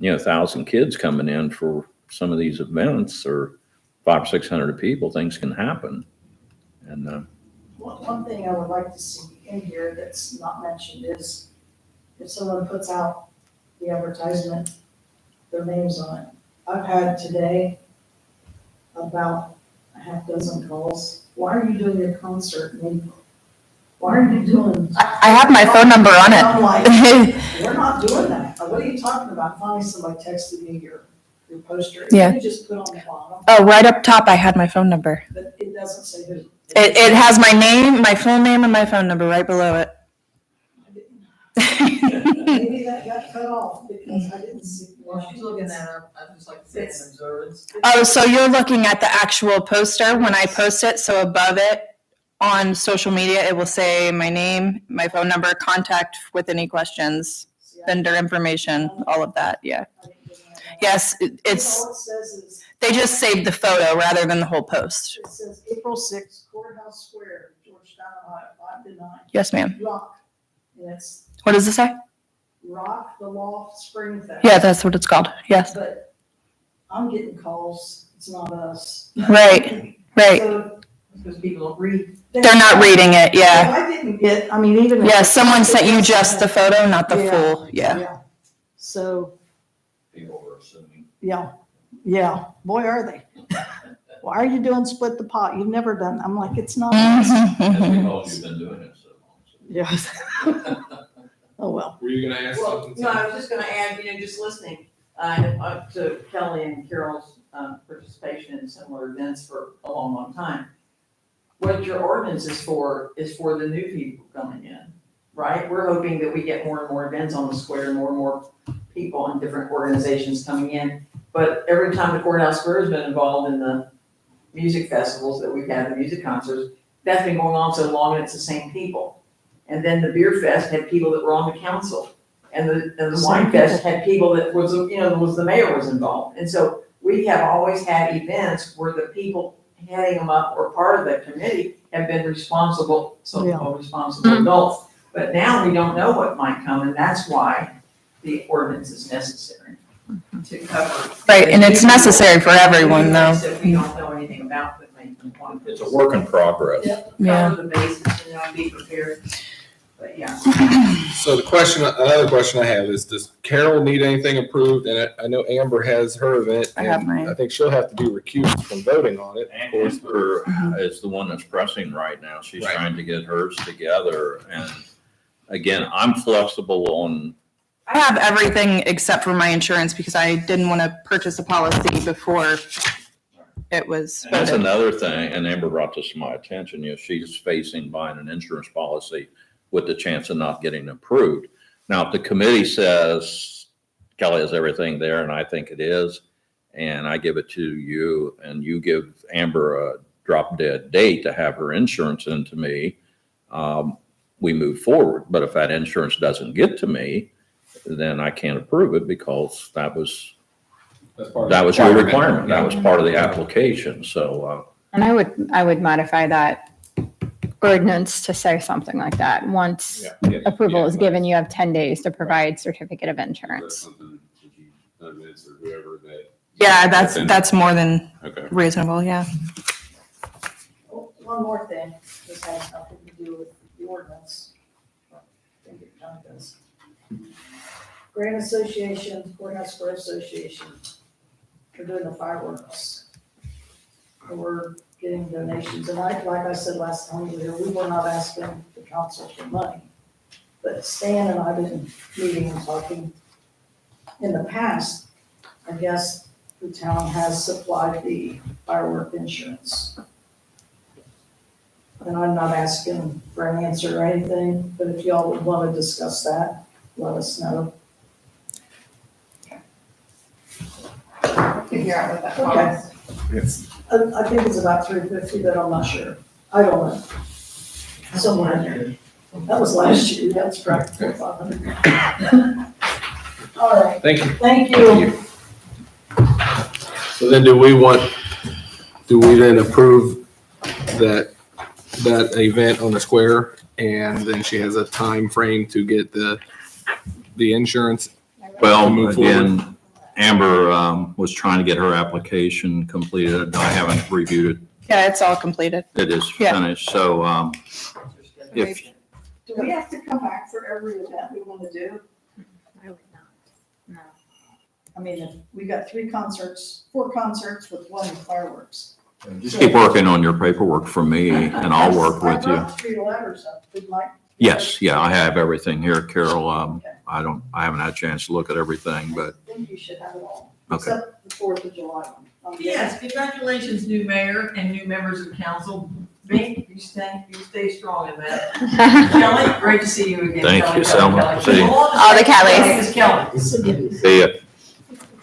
1,000 kids coming in for some of these events or 500 or 600 people, things can happen. And One thing I would like to see in here that's not mentioned is if someone puts out the advertisement, their name's on it. I've had today about a half dozen calls. Why are you doing your concert in April? Why are you doing? I have my phone number on I'm like, it. we're not doing that. What are you talking about? Finally, somebody texted me your poster. Yeah. You just put on the bottom, Oh, right up top, I had my phone number. but it doesn't say who. It has my name, my full name, and my phone number right below it. Maybe that got cut off because I didn't see. While she's looking that up, I'd just like to say an observance. Oh, so you're looking at the actual poster when I post it, so above it on social media, it will say my name, my phone number, contact with any questions, vendor information, all of that, yeah. Yes, it's, All it says is, they just saved the photo rather than the whole post. it says April 6th, Courthouse Square, Georgetown, Ohio, 5 to 9. Yes, ma'am. Rock, and it's What does it say? Rock the Loft Spring Fest. Yeah, that's what it's called, yes. But I'm getting calls, it's not us. Right, right. So Because people don't read. They're not reading it, yeah. I didn't get, I mean, even. if- Yeah, someone sent you just the photo, not the Yeah. full, yeah. So, people were assuming. yeah, boy, are they. Why are you doing split the pot? You've never done, I'm like, it's not us. Because you've been doing it so long. Yes. Oh, well. Were you gonna ask Well, something? no, I was just gonna add, just listening, to Kelly and Carol's, participation in similar events for a long, long time. What your ordinance is for the new people coming in. right? We're hoping that we get more and more events on the square, more and more people and different organizations coming in. But every time the courthouse square has been involved in the music festivals that we've had, the music concerts, that's been going on so long and it's the same people. And then the beer fest had people that were on the council. And the wine fest had people that was, the mayor was involved. And so we have always had events where the people heading them up or part of the committee have been responsible, so-called responsible adults. But now we don't know what might come, and that's why the ordinance is necessary to cover. Right, and it's necessary for everyone though. That we don't know anything about that may want to. It's a work in progress. Yeah. Cover the bases and be prepared, but yeah. So another question I have is, does Carol need anything approved? And I know Amber has her event. I have and mine. I think she'll have to be recused from voting on it, of course. Amber is the one that's pressing right now. She's Right. trying to get hers together. And again, I'm flexible on, I have everything except for my insurance because I didn't want to purchase a policy before it was and that's voted. another thing, and Amber brought this to my attention, she's facing buying an insurance policy with the chance of not getting approved. Now, if the committee says Kelly has everything there, and I think it is, and I give it to you, and you give Amber a drop dead date to have her insurance into me, we move forward. But if that insurance doesn't get to me, then I can't approve it because that was your requirement. That was part of the application. So, And I would modify that ordinance to say something like that. Once approval is given, you have 10 days to provide certificate of insurance. Yeah, that's more than Okay. reasonable, yeah. One more thing, this has nothing to do with the ordinance. I think it kind of does. Grand Association, Courthouse Square Association, we're doing the fireworks. And we're getting donations, and like I said last time we were here, we were not asking the council for money. But Stan and I have been meeting and talking. In the past, I guess the town has supplied the firework insurance. And I'm not asking for an answer or anything, but if y'all would want to discuss that, let us know. Figure out what that Okay. costs. I think it's about $350, but I'm not sure. I don't know. Somewhere in there. That was last year, that's probably $400. All right, Thank you. thank you. So then do we then approve that event on the square? And then she has a time frame to get the insurance? well, Move forward. again, Amber was trying to get her application completed. I haven't reviewed it. Yeah, it's all completed. It is Yeah. finished. So if, Do we have to come back for every event we want to do? I would not. No. I mean, if we got 4 concerts with 1 fireworks. just keep working on your paperwork for me and I'll work with I you. wrote 3 letters up, did Mike? Yes, yeah, I have everything here, Carol. I haven't had a chance to look at everything, but I think you should have it all, Okay. except the 4th of July one. Yes, congratulations, new mayor and new members of council. Bink, you stay strong in that. Kelly, great to see you again. Thank Kelly, you, Kelly, Selma. Kelly. See you. All the Kellys. It's Kelly. see ya.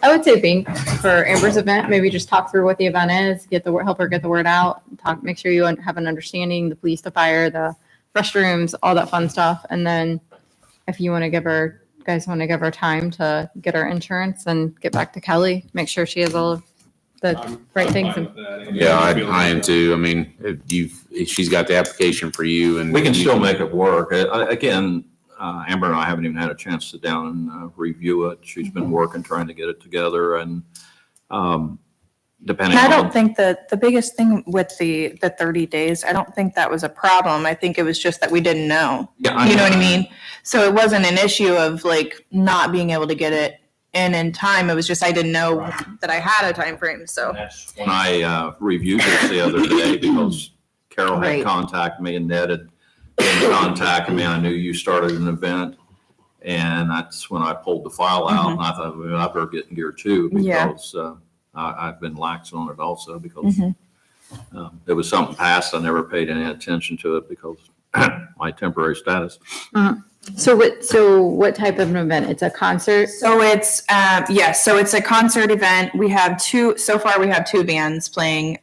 I would say Bink for Amber's event, maybe just talk through what the event is, help her get the word out, make sure you have an understanding, the police, the fire, the restrooms, all that fun stuff. And then if you want to guys want to give her time to get her insurance and get back to Kelly, make sure she has all of the right things. Yeah, I am too. I mean, if she's got the application for you and. We can you still make it work. Again, Amber and I haven't even had a chance to sit down and review it. She's been working, trying to get it together and depending And I don't on, think that the biggest thing with the 30 days, I don't think that was a problem. I think it was just that we didn't know. yeah, You know what I mean? So it wasn't an issue of like not being able to get it in time. It was just I didn't know that I had a time frame. So When I reviewed this the other day, because Carol had Right. contacted me and Ned had been contacting me, I knew you started an event. And that's when I pulled the file out and I thought, well, I better get in gear too, Yeah. because I've been lax on it also because Mhm. it was something past. I never paid any attention to it because my temporary status. So what type of an event? It's a concert? So it's, yes, so it's a concert event. We have so far we have two bands playing.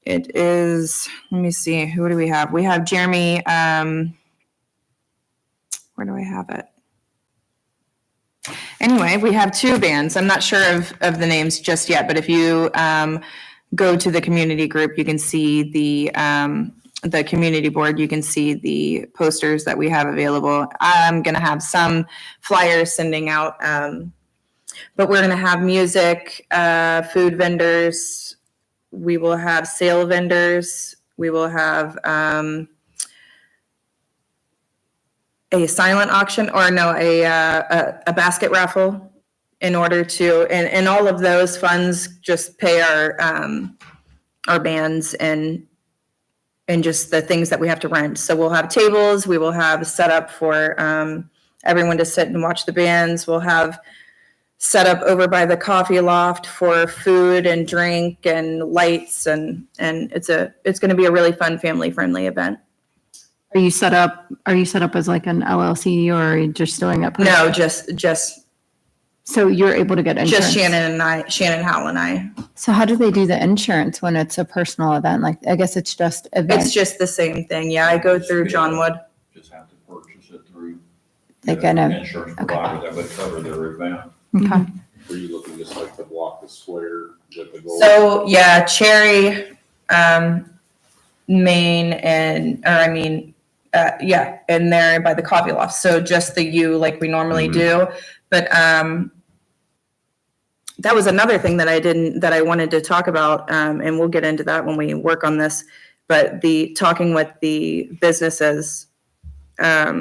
It is, let me see, who do we have? We have Jeremy, where do I have it? Anyway, we have two bands. I'm not sure of the names just yet, but if you go to the community group, you can see the community board, you can see the posters that we have available. I'm going to have some flyers sending out, but we're going to have music, food vendors. We will have sale vendors. We will have a silent auction, or no, a basket raffle, in order to, and all of those funds just pay our bands and just the things that we have to rent. So we'll have tables, we will have set up for everyone to sit and watch the bands. We'll have set up over by the coffee loft for food and drink and lights, and it's going to be a really fun, family-friendly event. Are you set up as like an LLC, or are you just doing it? No, just So you're able to get insurance? Just Shannon Howell and I. So how do they do the insurance when it's a personal event? Like, I guess it's just event. It's just the same thing. Yeah, I go through John Wood. Just have to purchase it through. Like an, Insurance okay. provider that would cover their event. Okay. Were you looking just like to block the square with the gold? So yeah, Cherry, Main, and there by the coffee loft. So just the U like we normally do. But that was another thing that I wanted to talk about, and we'll get into that when we work on this. But talking with the businesses, I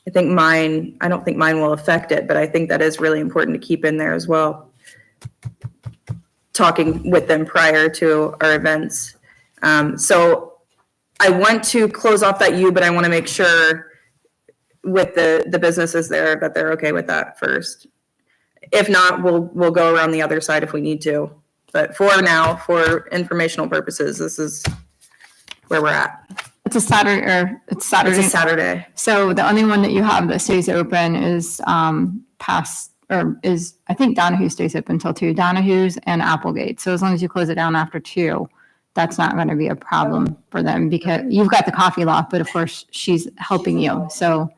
don't think mine will affect it, but I think that is really important to keep in there as well. Talking with them prior to our events. So I want to close off that U, but I want to make sure with the businesses there that they're okay with that first. If not, we'll go around the other side if we need to. But for now, for informational purposes, this is where we're at. It's a Saturday. It's a Saturday. So the only one that you have that stays open is I think Donahue stays open until 2, Donahue's and Applegate. So as long as you close it down after 2, that's not going to be a problem for them, because you've got the coffee loft, but of course she's helping you. So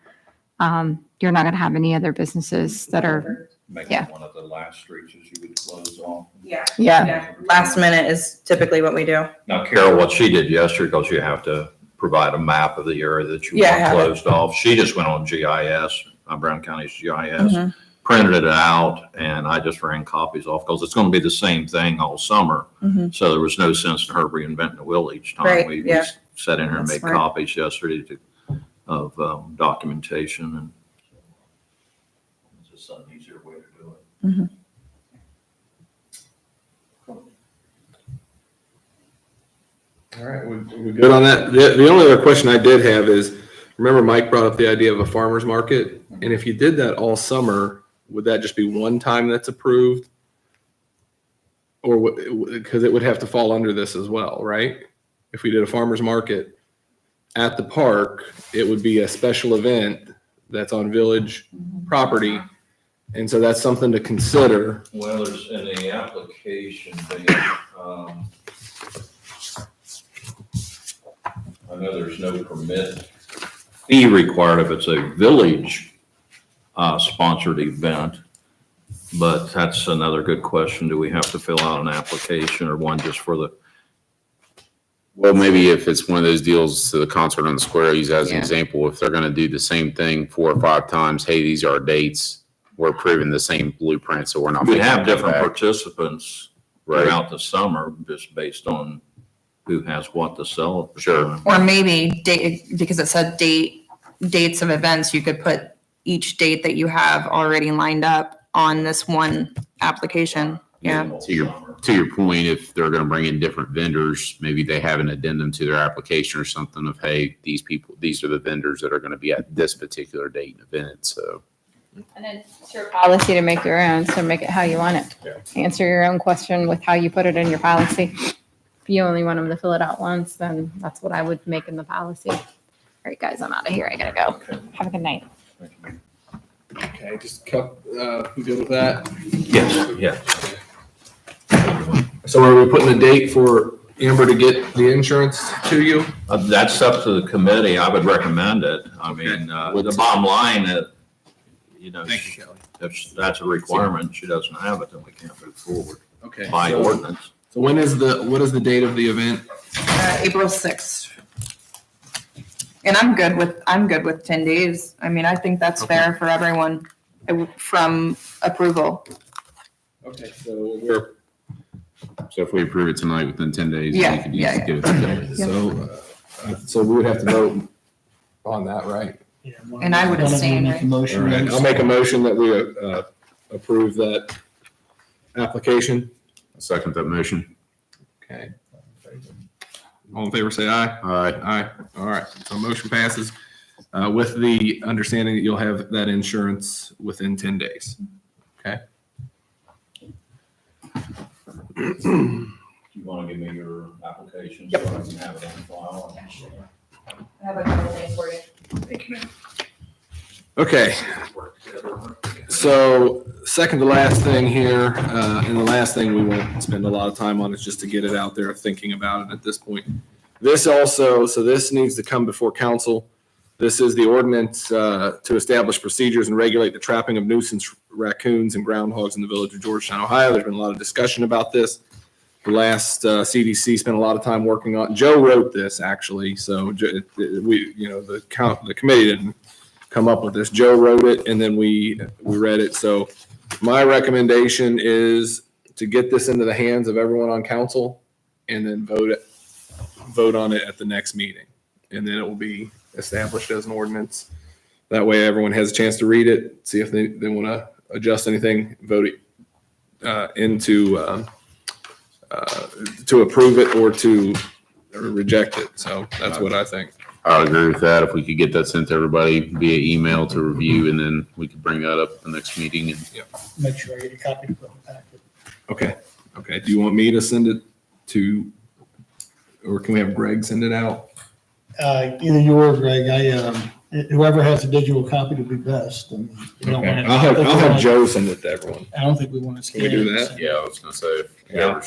you're not going to have any other businesses that are, Make Yeah. it one of the last streets as you would close off. yeah. Last minute is typically what we do. Now, Carol, what she did yesterday, because you have to provide a map of the area that you Yeah, I want have it. closed off. She just went on GIS, Brown County's GIS, Mhm. printed it out, and I just ran copies off because it's going to be the same thing all summer. Mhm. So there was no sense in her reinventing the wheel each time. Right, We yeah. sat in here and That's made smart. copies yesterday of documentation, and it's just an easier way to do it. All right, we good on that? The only other question I did have is, remember Mike brought up the idea of a farmer's market? And if you did that all summer, would that just be one time that's approved? Or, because it would have to fall under this as well, right? If we did a farmer's market at the park, it would be a special event that's on village property. And so that's something to consider. Well, there's in the application, I know there's no permit fee required if it's a village sponsored event, but that's another good question. Do we have to fill out an application or one just for the? Well, maybe if it's one of those deals to the concert on the square, use as an Yeah. example, if they're gonna do the same thing 4 or 5 times, hey, these are our dates, we're approving the same blueprint, so we're not. We making have them different back. participants Right. throughout the summer, just based on who has what to sell at the Sure. time. Or maybe because it said dates of events, you could put each date that you have already lined up on this one application. Yeah. To your point, if they're gonna bring in different vendors, maybe they have an addendum to their application or something of, hey, these are the vendors that are gonna be at this particular date and event, so. And it's your policy to make your own, so make it how you want it. Answer your own question with how you put it in your policy. If you only want them to fill it out once, then that's what I would make in the policy. All right, guys, I'm out of here. I gotta go. Have a good night. Okay, just cut, you good with that? Yes, yeah. So are we putting a date for Amber to get the insurance to you? That's up to the committee. I would recommend it. I mean, the bottom line, you know, Thank you, Kelly. if that's a requirement, she doesn't have it, then we can't move forward Okay. by so- ordinance. So what is the date of the event? April 6th. And I'm good with 10 days. I mean, I think that's fair for everyone from approval. Okay, so we're, So if we approve it tonight within 10 days, Yeah, we could yeah, easily get it today. so we would have to vote on that, right? And I would abstain, Make a right? All motion. right, I'll make a motion that we approve that application. I second that motion. Okay. All in favor, say aye. Aye. Aye. All right, so motion passes with the understanding that you'll have that insurance within 10 days. Okay? You want to give me your application so I can have it on file? I have a couple things for you. Okay. So second to last thing here, and the last thing we won't spend a lot of time on is just to get it out there, thinking about it at this point. This also, so this needs to come before council. This is the ordinance to establish procedures and regulate the trapping of nuisance raccoons and groundhogs in the village of Georgetown, Ohio. There's been a lot of discussion about this. The last CDC spent a lot of time working on, Joe wrote this actually, so we, the committee didn't come up with this. Joe wrote it and then we read it. So my recommendation is to get this into the hands of everyone on council and then vote on it at the next meeting. And then it will be established as an ordinance. That way everyone has a chance to read it, see if they want to adjust anything, vote it to approve it or to reject it. So that's what I think. I would agree with that. If we could get that sent to everybody via email to review, and then we could bring that up at the next meeting. And Make sure I get a copy to put in the packet. Okay. Okay. Do you want me to send it to, or can we have Greg send it out? Either you or Greg, whoever has a digital copy would be best. I mean, you don't Okay. wanna- I'll have Joe send it to everyone. I don't think we want to Can we scan. do it. that? yeah, I was gonna say, if whoever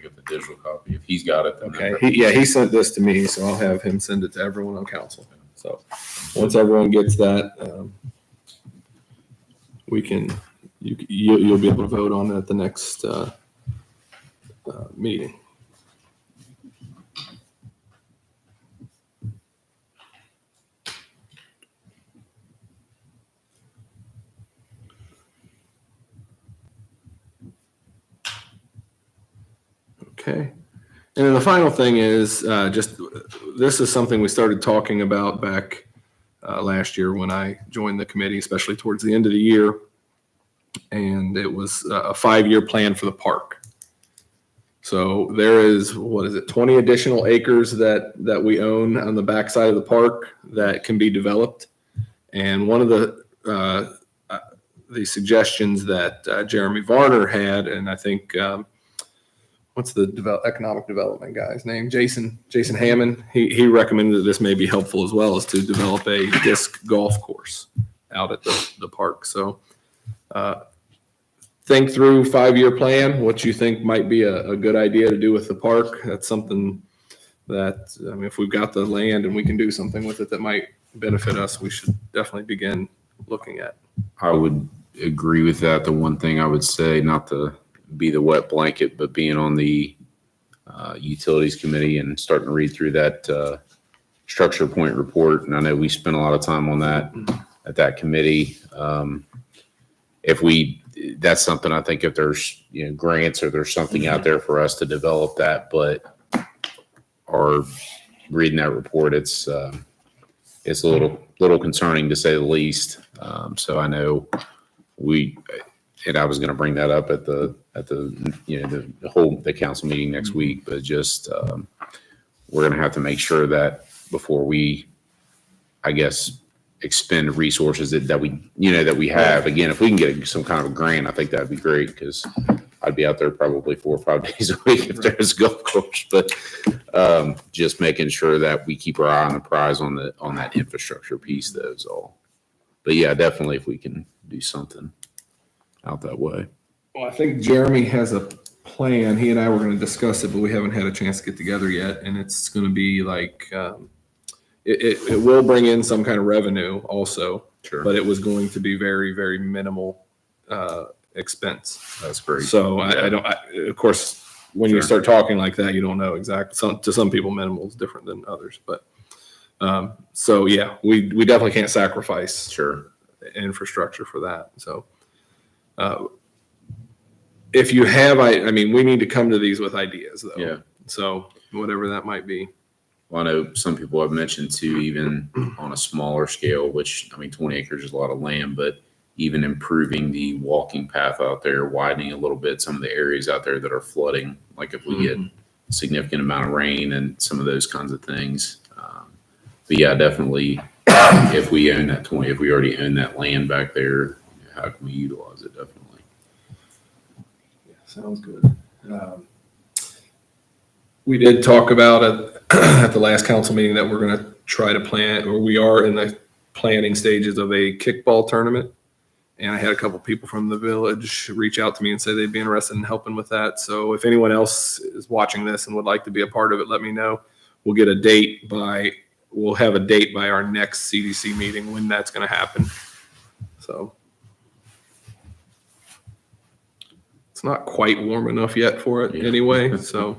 get the digital copy, if he's got it, then. Okay. He sent this to me, so I'll have him send it to everyone on council. So once everyone gets that, we can, you'll be able to vote on it at the next meeting. Okay. And then the final thing is this is something we started talking about back last year when I joined the committee, especially towards the end of the year. And it was a 5-year plan for the park. So there is, 20 additional acres that we own on the backside of the park that can be developed. And one of the suggestions that Jeremy Varner had, and I think, what's the economic development guy's name? Jason Hammond. He recommended that this may be helpful as well, as to develop a disc golf course out at the park. So think through 5-year plan, what you think might be a good idea to do with the park. That's something that, I mean, if we've got the land and we can do something with it that might benefit us, we should definitely begin looking at. I would agree with that. The one thing I would say, not to be the wet blanket, but being on the utilities committee and starting to read through that structure point report. And I know we spent a lot of time on that at that committee. That's something I think if there's, grants or there's something out there for us to develop that, but reading that report, it's a little concerning to say the least. So I know I was going to bring that up at the council meeting next week, but just, we're going to have to make sure that before we, I guess, expend resources that we have, again, if we can get some kind of a grant, I think that'd be great, because I'd be out there probably 4 or 5 days a week if there was a golf course, but just making sure that we keep our eye on the prize on that infrastructure piece, that is all. But yeah, definitely if we can do something out that way. Well, I think Jeremy has a plan. He and I were going to discuss it, but we haven't had a chance to get together yet. And it's going to be like, it will bring in some kind of revenue also, Sure. but it was going to be very, very minimal expense. That's great. So of course, when you Sure. start talking like that, you don't know exactly. To some people, minimal is different than others. But so yeah, we definitely can't sacrifice Sure. infrastructure for that. So if you have, I mean, we need to come to these with ideas though. Yeah. So whatever that might be. Well, I know some people have mentioned too, even on a smaller scale, which, I mean, 20 acres is a lot of land, but even improving the walking path out there, widening a little bit some of the areas out there that are flooding, like if we get a significant amount of rain and some of those kinds of things. But yeah, definitely, if we own that if we already own that land back there, how can we utilize it? Definitely. Sounds good. We did talk about at the last council meeting that we're going to try to plan, or we are in the planning stages of a kickball tournament. And I had a couple people from the village reach out to me and say they'd be interested in helping with that. So if anyone else is watching this and would like to be a part of it, let me know. We'll have a date by our next CDC meeting when that's going to happen. So it's not quite warm enough yet for it anyway. So,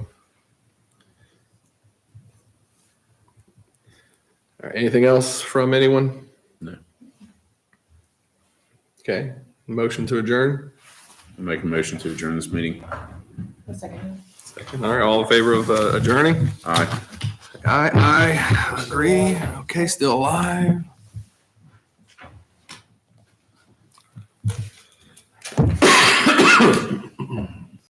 all right, anything else from anyone? No. Okay, motion to adjourn. I'll make a motion to adjourn this meeting. Second. All right, all in favor of adjourning? Aye. Aye, agree. Okay, still alive.